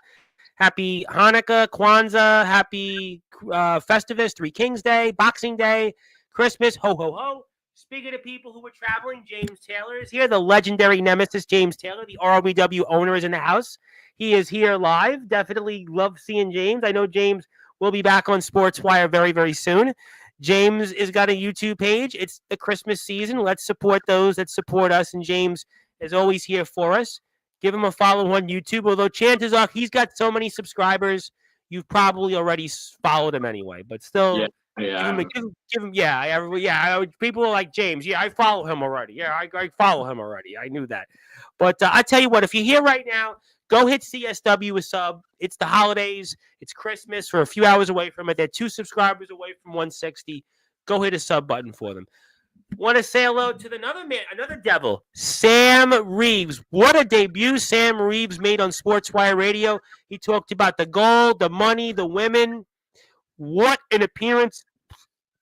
Happy Hanukkah, Kwanzaa. Happy Festivus, Three Kings Day, Boxing Day, Christmas. Ho, ho, ho. Speaking of people who were traveling, James Taylor is here. The legendary nemesis, James Taylor, the ROBW owner, is in the house. He is here live. Definitely love seeing James. I know James will be back on Sportswire very, very soon. James has got a YouTube page. It's the Christmas season. Let's support those that support us. And James is always here for us. Give him a follow on YouTube. Although chances are he's got so many subscribers, you've probably already followed him anyway. But still, yeah. Give him. Yeah. People are like, James. Yeah, I follow him already. Yeah, I follow him already. I knew that. But I tell you what, if you're here right now, go hit CSW a sub. It's the holidays. It's Christmas. We're a few hours away from it. They're 2 subscribers away from 160. Go hit a sub button for them. Want to say hello to another devil, Sam Reeves. What a debut Sam Reeves made on Sportswire Radio. He talked about the gold, the money, the women. What an appearance.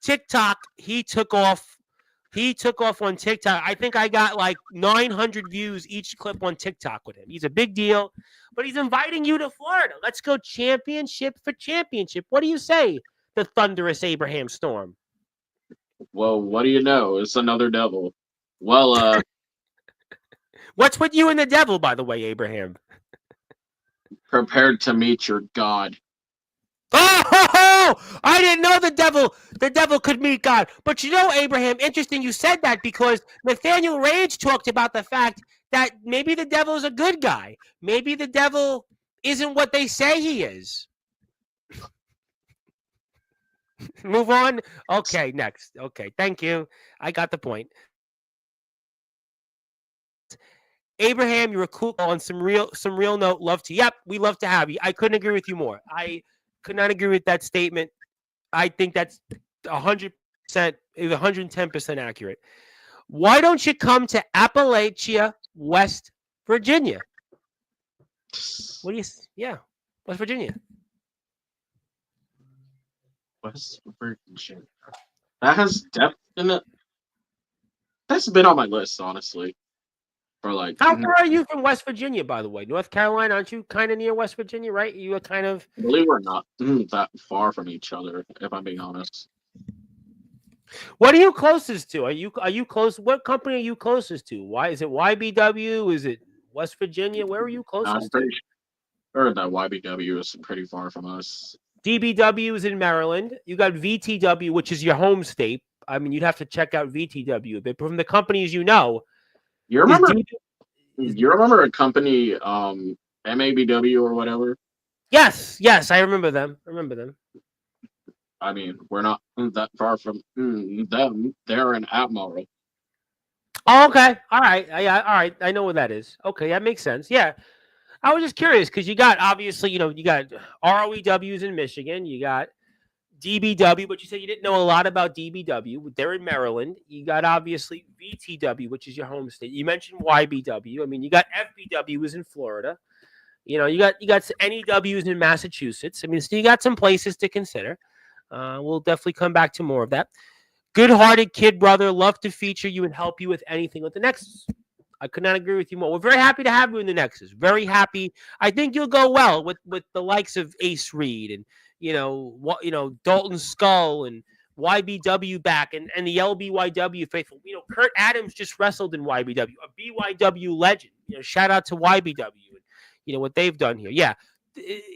TikTok, he took off. He took off on TikTok. I think I got like 900 views each clip on TikTok with him. He's a big deal, but he's inviting you to Florida. Let's go championship for championship. What do you say, the Thunderous Abraham Storm? Well, what do you know? It's another devil. Well, what's with you and the devil, by the way, Abraham? Prepared to meet your God. Oh, I didn't know the devil could meet God. But Abraham, interesting you said that, because Nathaniel Rage talked about the fact that maybe the devil is a good guy. Maybe the devil isn't what they say he is. Move on. Okay, next. Okay, thank you. I got the point. Abraham, you're a cool on some real note. Love to. Yep, we love to have you. I couldn't agree with you more. I could not agree with that statement. I think that's 100%, 110% accurate. Why don't you come to Appalachia, West Virginia? What do you? Yeah, West Virginia. West Virginia. That's been on my list, honestly. For like, how far are you from West Virginia, by the way? North Carolina, aren't you kind of near West Virginia, right? You are kind of. I believe we're not that far from each other, if I'm being honest. What are you closest to? Are you close? What company are you closest to? Why is it YBW? Is it West Virginia? Where are you closest to? Heard that YBW is pretty far from us. DBW is in Maryland. You got VTW, which is your home state. I mean, you'd have to check out VTW a bit. But from the companies you know, you remember a company, MABW or whatever? Yes, I remember them. I mean, we're not that far from them. They're in Admiral. Oh, okay. All right. Yeah, all right. I know what that is. Okay, that makes sense. Yeah. I was just curious because you got, obviously, you got ROEWs in Michigan. You got DBW, but you said you didn't know a lot about DBW. They're in Maryland. You got, obviously, VTW, which is your home state. You mentioned YBW. I mean, you got FBWs in Florida. You got NEWs in Massachusetts. I mean, so you got some places to consider. We'll definitely come back to more of that. Good-hearted kid, brother. Love to feature you and help you with anything with the Nexus. I could not agree with you more. We're very happy to have you in the Nexus. Very happy. I think you'll go well with the likes of Ace Reed and, Dalton Skull and YBW back and the LBYW faithful. Kurt Adams just wrestled in YBW, a BYW legend. Shout out to YBW and what they've done here. Yeah.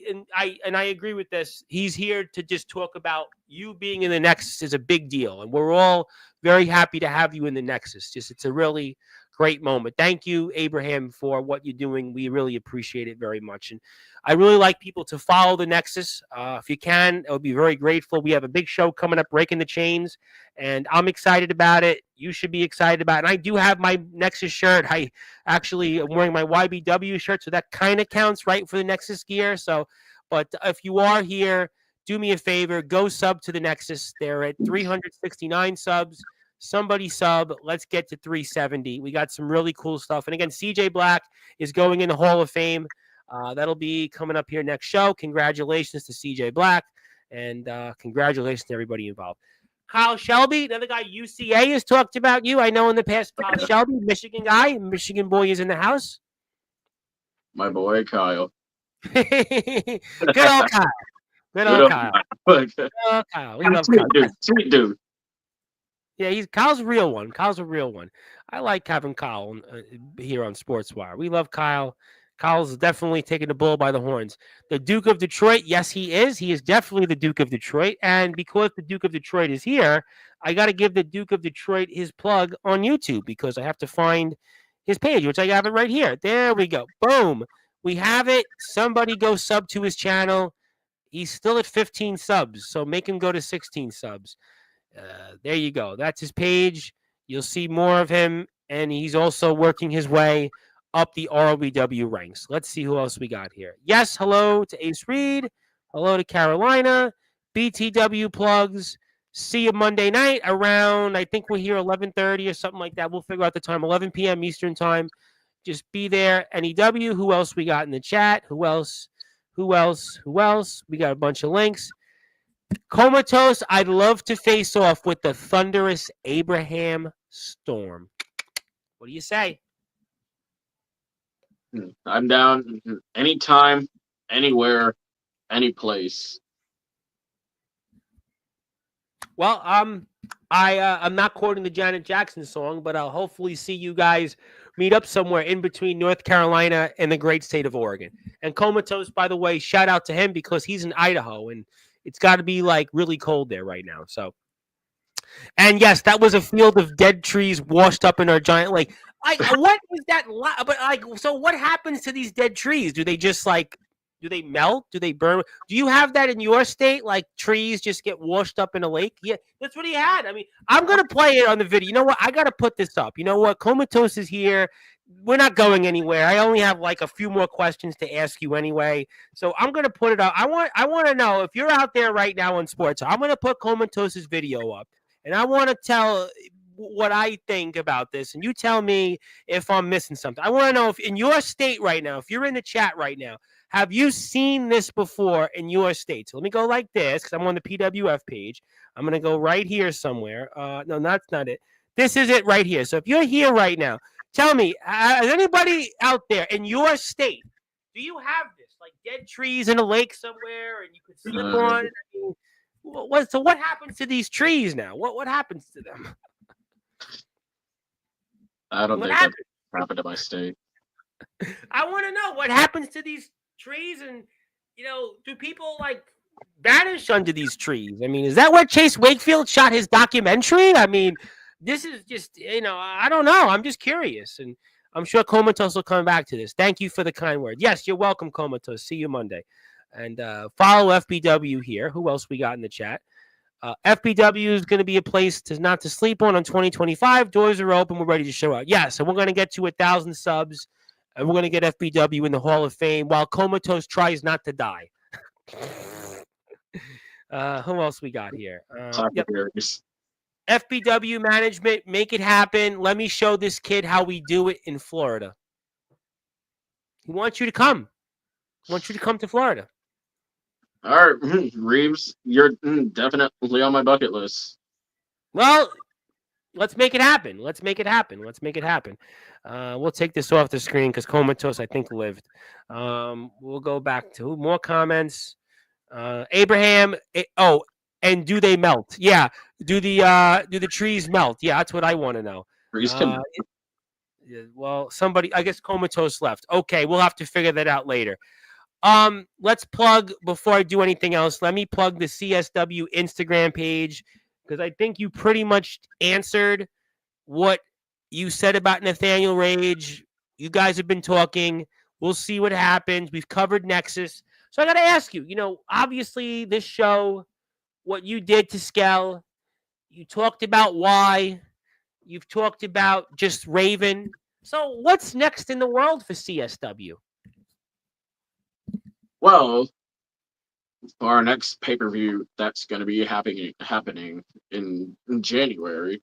And I agree with this. He's here to just talk about you being in the Nexus is a big deal, and we're all very happy to have you in the Nexus. It's a really great moment. Thank you, Abraham, for what you're doing. We really appreciate it very much, and I really like people to follow the Nexus. If you can, I would be very grateful. We have a big show coming up, Breaking the Chains, and I'm excited about it. You should be excited about it. And I do have my Nexus shirt. I actually am wearing my YBW shirt, so that kind of counts, right, for the Nexus gear. So, but if you are here, do me a favor, go sub to the Nexus. They're at 369 subs. Somebody sub. Let's get to 370. We got some really cool stuff. And again, CJ Black is going in the Hall of Fame. That'll be coming up here next show. Congratulations to CJ Black, and congratulations to everybody involved. Kyle Shelby, another guy UCA has talked about you. I know in the past, Kyle Shelby, Michigan guy, Michigan boy is in the house. My boy, Kyle. Good old Kyle. Good old Kyle. Good old Kyle. We love Kyle. Sweet dude. Yeah, Kyle's a real one. Kyle's a real one. I like having Kyle here on Sportswire. We love Kyle. Kyle's definitely taking the bull by the horns. The Duke of Detroit, yes, he is. He is definitely the Duke of Detroit. And because the Duke of Detroit is here, I got to give the Duke of Detroit his plug on YouTube because I have to find his page, which I have it right here. There we go. Boom. We have it. Somebody go sub to his channel. He's still at 15 subs, so make him go to 16 subs. There you go. That's his page. You'll see more of him, and he's also working his way up the ROBW ranks. Let's see who else we got here. Yes, hello to Ace Reed. Hello to Carolina. BTW plugs. See you Monday night around, I think we're here 11:30 or something like that. We'll figure out the time, 11 p.m. Eastern time. Just be there. NEW, who else we got in the chat? Who else? We got a bunch of links. Comatose, I'd love to face off with the Thunderous Abraham Storm. What do you say? I'm down anytime, anywhere, any place. Well, I'm not quoting the Janet Jackson song, but I'll hopefully see you guys meet up somewhere in between North Carolina and the great state of Oregon. And Comatose, by the way, shout out to him because he's in Idaho and it's got to be like really cold there right now. So, and yes, that was a field of dead trees washed up in our giant lake. What is that? But so what happens to these dead trees? Do they just do they melt? Do they burn? Do you have that in your state? Like trees just get washed up in a lake? Yeah, that's what he had. I mean, I'm going to play it on the video. You know what? I got to put this up. You know what? Comatose is here. We're not going anywhere. I only have like a few more questions to ask you anyway. So I'm going to put it up. I want to know if you're out there right now on sports. I'm going to put Comatose's video up and I want to tell what I think about this. And you tell me if I'm missing something. I want to know if in your state right now, if you're in the chat right now, have you seen this before in your state? So let me go like this because I'm on the PWF page. I'm going to go right here somewhere. No, that's not it. This is it right here. So if you're here right now, tell me, has anybody out there in your state, do you have this? Like dead trees in a lake somewhere and you could slip on? So what happens to these trees now? What happens to them? I don't think that happened to my state. I want to know what happens to these trees and, do people like vanish under these trees? I mean, is that where Chase Wakefield shot his documentary? I mean, this is just, I don't know. I'm just curious. And I'm sure Comatose will come back to this. Thank you for the kind word. Yes, you're welcome, Comatose. See you Monday. And follow FBW here. Who else we got in the chat? FBW is going to be a place not to sleep on 2025. Doors are open. We're ready to show out. Yeah, so we're going to get to 1,000 subs. And we're going to get FBW in the Hall of Fame while Comatose tries not to die. Who else we got here? FBW management, make it happen. Let me show this kid how we do it in Florida. He wants you to come. He wants you to come to Florida. All right, Reeves, you're definitely on my bucket list. Well, let's make it happen. We'll take this off the screen because Comatose, I think, lived. We'll go back to more comments. Abraham. And do they melt? Yeah. Do the trees melt? Yeah, that's what I want to know. Trees Uh, can. yeah, well, somebody, I guess Comatose left. Okay, we'll have to figure that out later. Let's plug before I do anything else. Let me plug the CSW Instagram page because I think you pretty much answered what you said about Nathaniel Rage. You guys have been talking. We'll see what happens. We've covered Nexus. So I got to ask you, obviously this show, what you did to Skell, you talked about why, you've talked about just Raven. So what's next in the world for CSW? Well, for our next pay per view, that's going to be happening in January.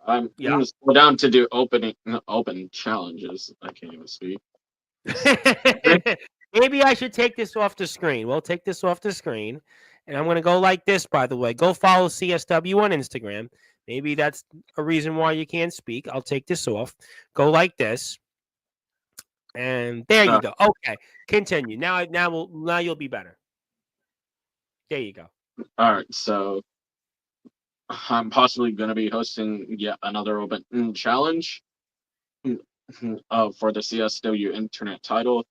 I'm Yeah. down to do open challenges. I can't even speak. Maybe I should take this off the screen. We'll take this off the screen. And I'm going to go like this, by the way. Go follow CSW on Instagram. Maybe that's a reason why you can't speak. I'll take this off. Go like this. And there you go. Okay. Continue. Now you'll be better. There you go. All right, so I'm possibly going to be hosting yet another open challenge for the CSW Internet title,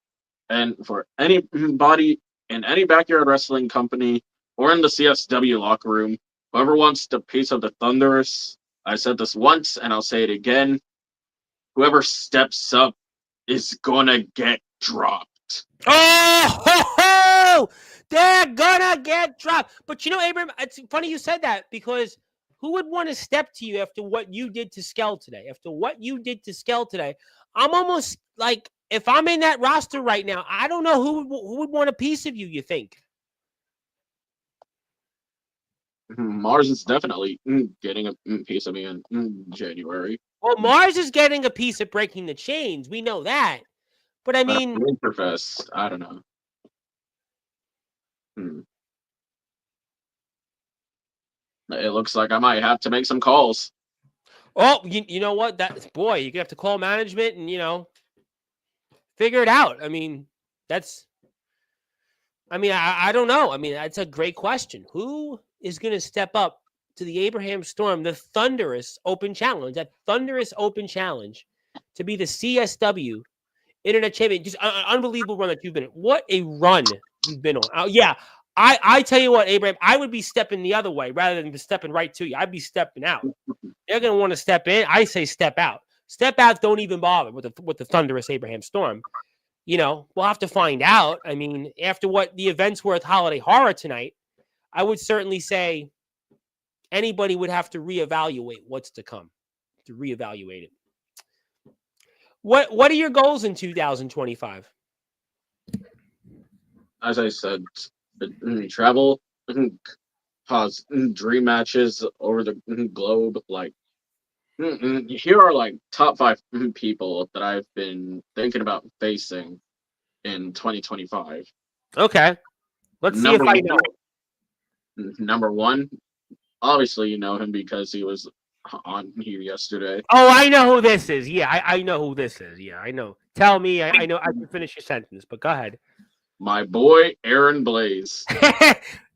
and for anybody in any backyard wrestling company or in the CSW locker room, whoever wants the piece of the Thunderous, I said this once and I'll say it again. Whoever steps up is gonna get dropped. Oh, ho, ho! They're gonna get dropped. But Abram, it's funny you said that because who would want to step to you after what you did to Skell today? After what you did to Skell today, I'm almost like if I'm in that roster right now, I don't know who would want a piece of you. You think? Mars is definitely getting a piece of me in January. Well, Mars is getting a piece of breaking the chains. We know that. But I mean, Winterfest, I don't know. It looks like I might have to make some calls. oh, you know what? Boy, you have to call management and figure it out. I mean, I don't know. I mean, that's a great question. Who is going to step up to the Abraham Storm, the Thunderous Open Challenge, that Thunderous Open Challenge to be the CSW Internet Champion? Just an unbelievable run that you've been on. What a run you've been on. Yeah, I tell you what, Abraham, I would be stepping the other way rather than stepping right to you. I'd be stepping out. They're going to want to step in. I say step out. Step out. Don't even bother with the Thunderous Abraham Storm. We'll have to find out. I mean, after what the events were at Holiday Horror tonight, I would certainly say anybody would have to reevaluate what's to come, to reevaluate it. What are your goals in 2025? As I said, travel, cause dream matches over the globe. Like, here are like top 5 people that I've been thinking about facing in 2025. Okay, let's see if Number I know. number one, obviously you know him because he was on here yesterday. Oh, I know who this is. Yeah, I know who this is. Yeah, I know. Tell me. I know. I can finish your sentence, but go ahead. My boy Aaron Blaze.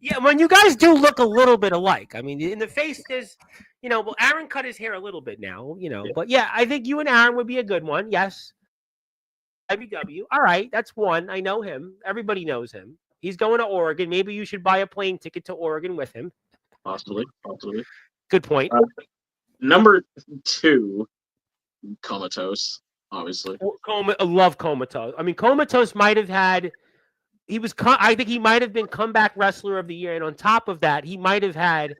Yeah, when you guys do look a little bit alike. I mean, in the face, there's, well, Aaron cut his hair a little bit now, but yeah, I think you and Aaron would be a good one. Yes. WW. All right, that's one. I know him. Everybody knows him. He's going to Oregon. Maybe you should buy a plane ticket to Oregon with him. Possibly. Good point. Number 2, Comatose, obviously. I love Comatose. I mean, Comatose might have had. I think he might have been comeback wrestler of the year, and on top of that, he might have had,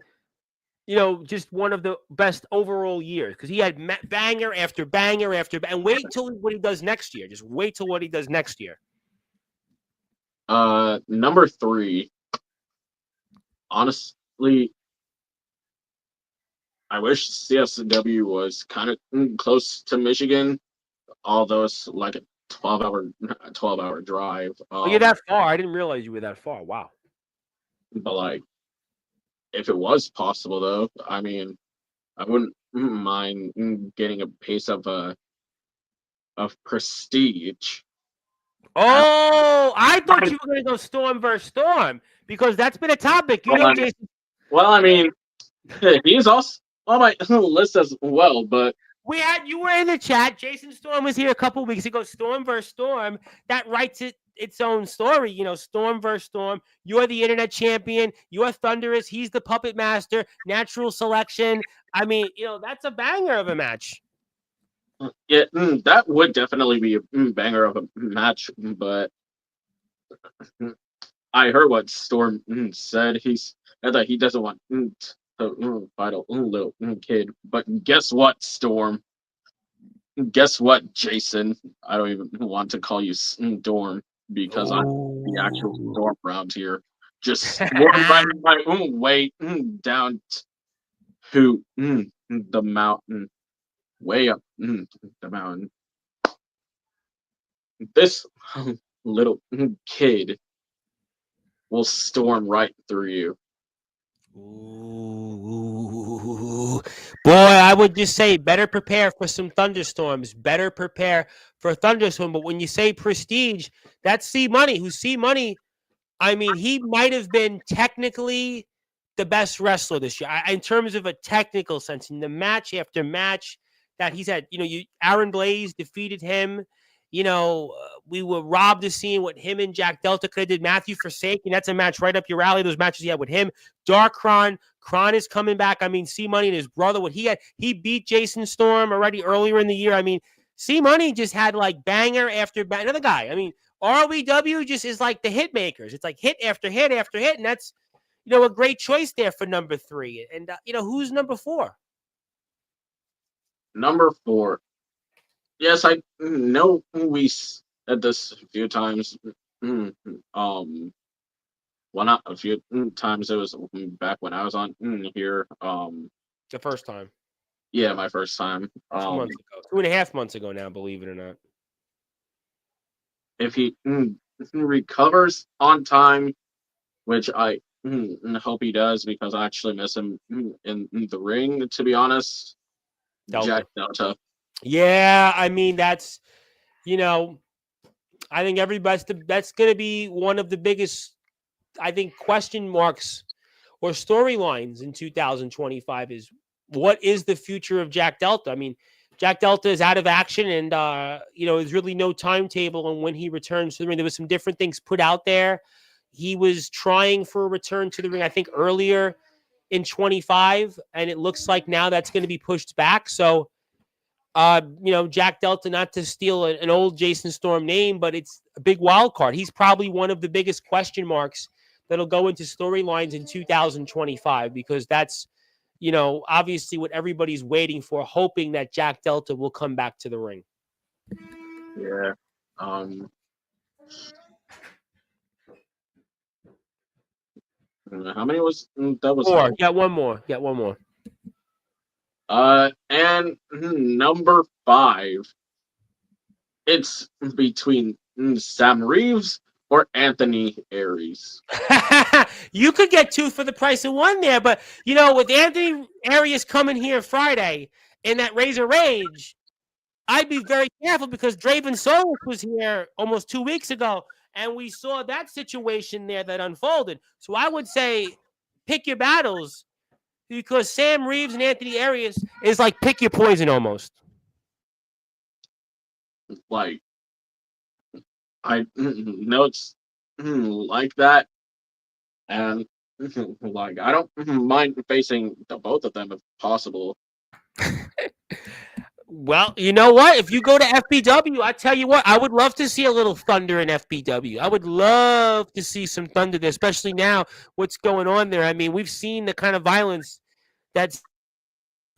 just one of the best overall years because he had banger after banger after banger. And wait till what he does next year. Just wait till what he does next year. Number 3. Honestly, I wish CSW was kind of close to Michigan, although it's like a 12-hour drive. Oh, you're that far? I didn't realize you were that far. Wow. But like, if it was possible, though, I mean, I wouldn't mind getting a piece of Prestige. Oh, I thought you were going to go Storm versus Storm because that's been a topic. You know, Jason. Well, I mean, he's also on my list as well, but You were in the chat. Jason Storm was here a couple weeks ago. Storm versus Storm. That writes its own story. You know, Storm versus Storm. You're the internet champion. You're Thunderous. He's the puppet master. Natural selection. I mean, you know, that's a banger of a match. yeah, that would definitely be a banger of a match. But I heard what Storm said. That he doesn't want to fight a little kid. But guess what, Storm? Guess what, Jason? I don't even want to call you Storm because I'm the actual Storm around here. Just right my way down to the mountain, way up the mountain. This little kid will storm right through you. Ooh. Boy, I would just say better prepare for some thunderstorms. Better prepare for a thunderstorm. But when you say prestige, that's C Money. Who's C Money? I mean, he might have been technically the best wrestler this year in terms of a technical sense. In the match after match that he's had, you know, Aaron Blaze defeated him. You know, we were robbed of seeing what him and Jack Delta could have did. Matthew Forsaken, that's a match right up your alley. Those matches he had with him. Darkron is coming back. I mean, C Money and his brother, what he had, he beat Jason Storm already earlier in the year. I mean, C Money just had like banger after banger. Another guy. I mean, ROEW just is like the hit makers. It's like hit after hit after hit, and that's, you know, a great choice there for number 3. And you know, who's number 4? Number 4. Yes, I know we said this a few times. Well, not a few times. It was back when I was on here. The first time. Yeah, my first time. 2 months ago. 2.5 months ago now, believe it or not. If he recovers on time, which I hope he does, because I actually miss him in the ring, to be honest. Jack Delta. Yeah, I mean, that's, you know, I think that's going to be one of the biggest, I think, question marks or storylines in 2025 is what is the future of Jack Delta? I mean, Jack Delta is out of action and, you know, there's really no timetable on when he returns to the ring. There was some different things put out there. He was trying for a return to the ring, I think, earlier in 25, and it looks like now that's going to be pushed back. So, you know, Jack Delta, not to steal an old Jason Storm name, but it's a big wild card. He's probably one of the biggest question marks that'll go into storylines in 2025 because that's, you know, obviously what everybody's waiting for, hoping that Jack Delta will come back to the ring. Yeah. How many was that? Was 4. Got one more. And number 5. It's between Sam Reeves or Anthony Aries. You could get 2 for the price of 1 there, but you know, with Anthony Aries coming here Friday in that Razor Rage, I'd be very careful because Draven Solis was here almost 2 weeks ago, and we saw that situation there that unfolded. So I would say pick your battles because Sam Reeves and Anthony Aries is like pick your poison almost. Like, I know it's like that, and like I don't mind facing the both of them if possible. Well, you know what? If you go to FBW, I tell you what, I would love to see a little thunder in FBW. I would love to see some thunder there, especially now what's going on there. I mean, we've seen the kind of violence that's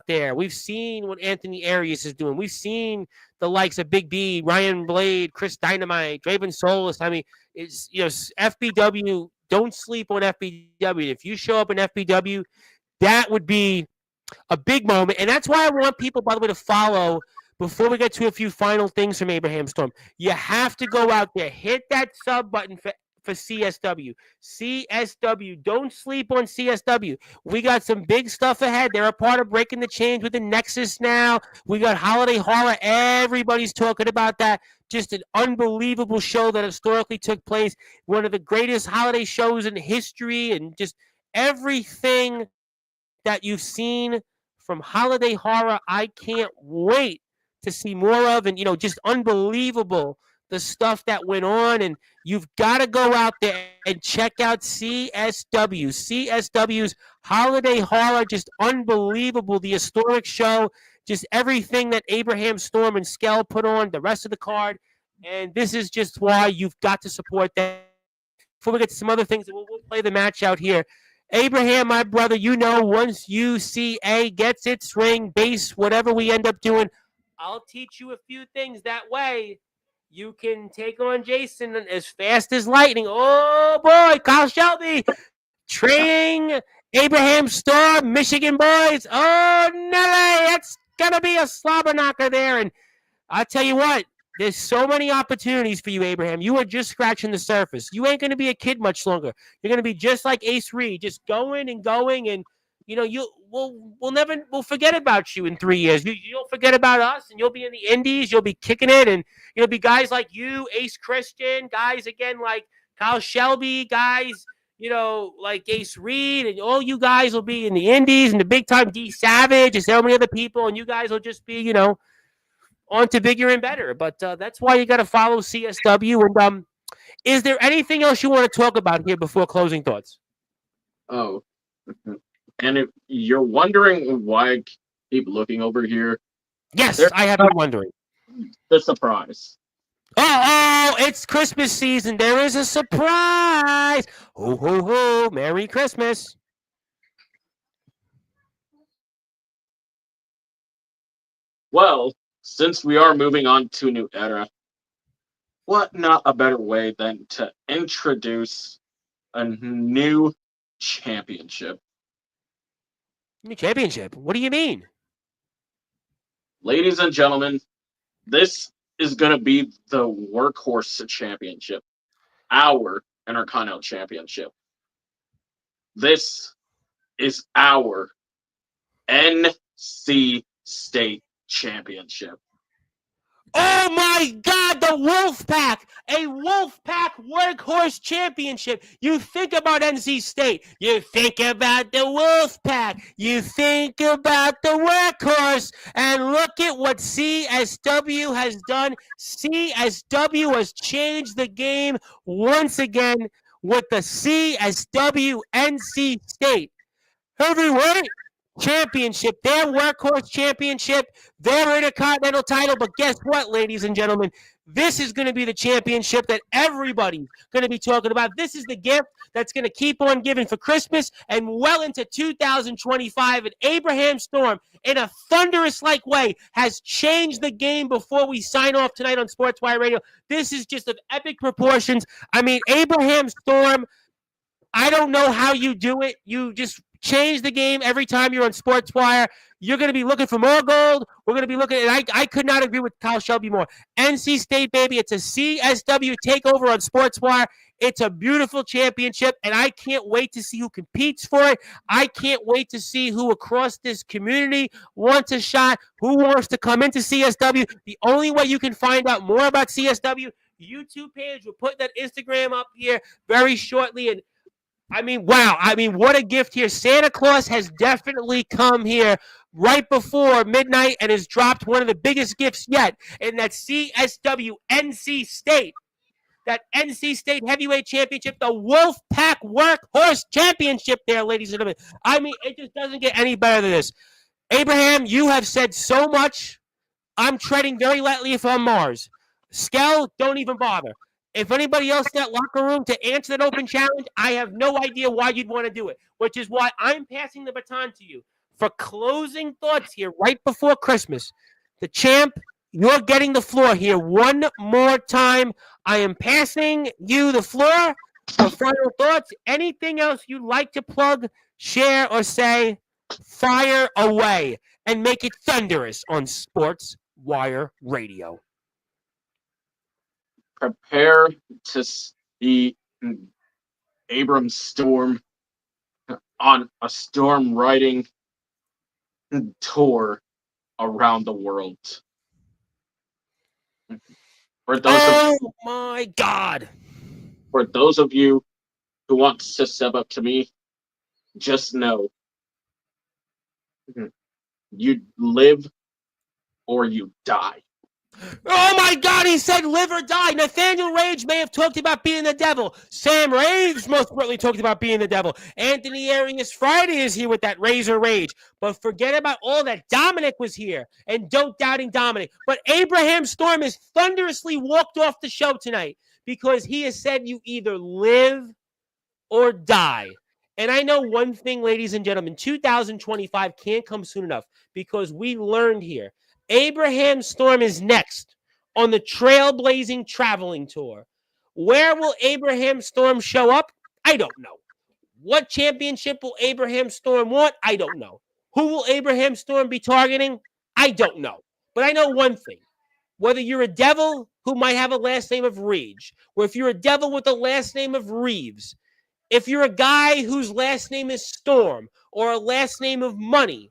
there. We've seen what Anthony Aries is doing. We've seen the likes of Big B, Ryan Blade, Chris Dynamite, Draven Solis. I mean, it's, you know, FBW, don't sleep on FBW. If you show up in FBW, that would be a big moment. And that's why I want people, by the way, to follow before we get to a few final things from Abraham Storm. You have to go out there, hit that sub button for CSW. CSW, don't sleep on CSW. We got some big stuff ahead. They're a part of breaking the chains with the Nexus now. We got Holiday Horror. Everybody's talking about that. Just an unbelievable show that historically took place. One of the greatest holiday shows in history, and just everything that you've seen from Holiday Horror, I can't wait to see more of. And, just unbelievable the stuff that went on. And you've got to go out there and check out CSW. CSW's Holiday Horror, just unbelievable. The historic show, just everything that Abraham, Storm, and Skell put on, the rest of the card. And this is just why you've got to support that. Before we get to some other things, we'll play the match out here. Abraham, my brother, once UCA gets its ring, base, whatever we end up doing, I'll teach you a few things. That way, you can take on Jason as fast as lightning. Oh, boy, Kyle Shelby training Abraham Storm, Michigan boys. Oh, Nelly, that's going to be a slobber knocker there. And I'll tell you what, there's so many opportunities for you, Abraham. You are just scratching the surface. You ain't going to be a kid much longer. You're going to be just like Ace Reed, just going and going, and we'll forget about you in 3 years. You'll forget about us, and you'll be in the Indies. You'll be kicking it, and you'll be guys like you, Ace Christian, guys again like Kyle Shelby, guys like Ace Reed, and all you guys will be in the Indies and the big time D Savage and so many other people, and you guys will just be on to bigger and better. But that's why you got to follow CSW. And is there anything else you want to talk about here before closing thoughts? Oh, and if you're wondering why I keep looking over here, yes, I have been wondering. The surprise. Oh, it's Christmas season. There is a surprise. Ho, ho, ho. Merry Christmas. Well, since we are moving on to a new era, what not a better way than to introduce a new championship? New championship? What do you mean? Ladies and gentlemen, this is going to be the Workhorse Championship, our Intercontinental Championship. This is our NC State Championship. Oh my God, the Wolfpack! A Wolfpack Workhorse Championship. You think about NC State. You think about the Wolfpack. You think about the Workhorse. And look at what CSW has done. CSW has changed the game once again with the CSW NC State Heavyweight Championship, their Workhorse Championship, their Intercontinental title. But guess what, ladies and gentlemen? This is going to be the championship that everybody's going to be talking about. This is the gift that's going to keep on giving for Christmas and well into 2025. And Abraham Storm, in a thunderous-like way, has changed the game before we sign off tonight on Sportswire Radio. This is just of epic proportions. I mean, Abraham Storm, I don't know how you do it. You just change the game every time you're on Sportswire. You're going to be looking for more gold. We're going to be looking at I could not agree with Kyle Shelby more. NC State, baby. It's a CSW takeover on Sportswire. It's a beautiful championship, and I can't wait to see who competes for it. I can't wait to see who across this community wants a shot, who wants to come into CSW. The only way you can find out more about CSW, YouTube page. We'll put that Instagram up here very shortly, and I mean, wow. I mean, what a gift here. Santa Claus has definitely come here right before midnight and has dropped one of the biggest gifts yet in that CSW NC State. That NC State Heavyweight Championship, the Wolfpack Workhorse Championship there, ladies and gentlemen. I mean, it just doesn't get any better than this. Abraham, you have said so much. I'm treading very lightly if I'm Mars. Skell, don't even bother. If anybody else in that locker room to answer that open challenge, I have no idea why you'd want to do it, which is why I'm passing the baton to you for closing thoughts here right before Christmas. The champ, you're getting the floor here one more time. I am passing you the floor for final thoughts. Anything else you'd like to plug, share, or say, fire away and make it thunderous on Sportswire Radio. Prepare to see Abram Storm on a storm riding tour around the world. For my God. For those of you who want to step up to me, just know you live or you die. Oh my God, he said live or die. Nathaniel Rage may have talked about being the devil. Sam Rage most certainly talked about being the devil. Anthony Arias Friday is here with that Razor Rage. But forget about all that. Dominic was here, and don't doubting Dominic. But Abraham Storm has thunderously walked off the show tonight because he has said you either live or die. And I know one thing, ladies and gentlemen, 2025 can't come soon enough because we learned here. Abraham Storm is next on the Trailblazing Traveling Tour. Where will Abraham Storm show up? I don't know. What championship will Abraham Storm want? I don't know. Who will Abraham Storm be targeting? I don't know. But I know one thing. Whether you're a devil who might have a last name of Rage, or if you're a devil with a last name of Reeves, if you're a guy whose last name is Storm, or a last name of Money,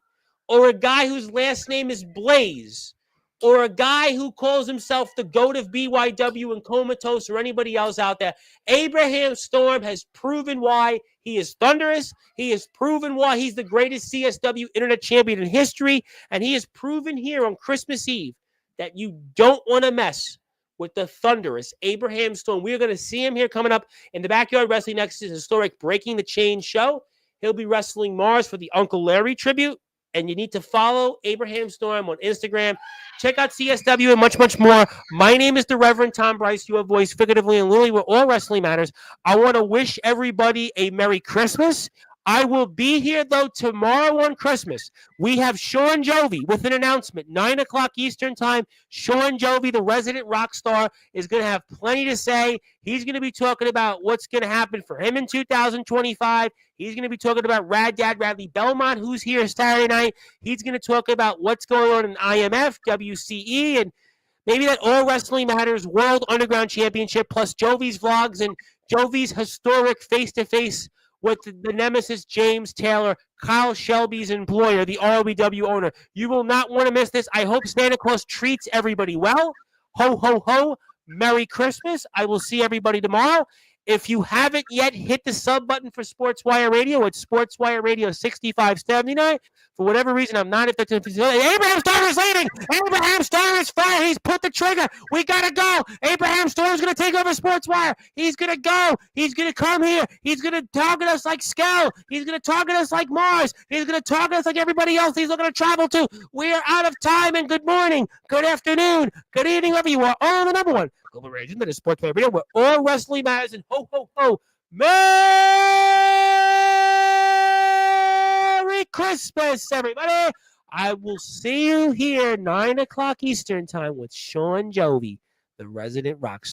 or a guy whose last name is Blaze, or a guy who calls himself the GOAT of BYW and Comatose, or anybody else out there, Abraham Storm has proven why he is Thunderous. He has proven why he's the greatest CSW internet champion in history. And he has proven here on Christmas Eve that you don't want to mess with the Thunderous Abraham Storm. We're going to see him here coming up in the Backyard Wrestling Next is historic Breaking the Chain show. He'll be wrestling Mars for the Uncle Larry tribute. And you need to follow Abraham Storm on Instagram. Check out CSW and much, much more. My name is the Reverend Tom Bryce. You have voice figuratively and literally where all wrestling matters. I want to wish everybody a Merry Christmas. I will be here, though, tomorrow on Christmas. We have Sean Jovi with an announcement, 9 o'clock Eastern time. Sean Jovi, the resident rock star, is going to have plenty to say. He's going to be talking about what's going to happen for him in 2025. He's going to be talking about Rad Dad Radley Belmont, who's here Saturday night. He's going to talk about what's going on in IMF, WCE, and maybe that All Wrestling Matters World Underground Championship, plus Jovi's vlogs and Jovi's historic face-to-face with the nemesis James Taylor, Kyle Shelby's employer, the ROBW owner. You will not want to miss this. I hope Santa Claus treats everybody well. Ho, ho, ho. Merry Christmas. I will see everybody tomorrow. If you haven't yet hit the sub button for Sportswire Radio, it's Sportswire Radio 6579. For whatever reason, I'm not at the Abraham Storm is leading. Abraham Storm is fire. He's put the trigger. We gotta go. Abraham Storm's gonna take over Sportswire. He's gonna go. He's gonna come here. He's gonna target us like Skell. He's gonna target us like Mars. He's gonna target us like everybody else he's looking to travel to. We are out of time, and good morning, good afternoon, good evening, wherever you are. On the number one global radio that is Sportswire Radio, where all wrestling matters, and ho, ho, ho. Merry Christmas, everybody. I will see you here 9 o'clock Eastern time with Sean Jovi, the resident rock star.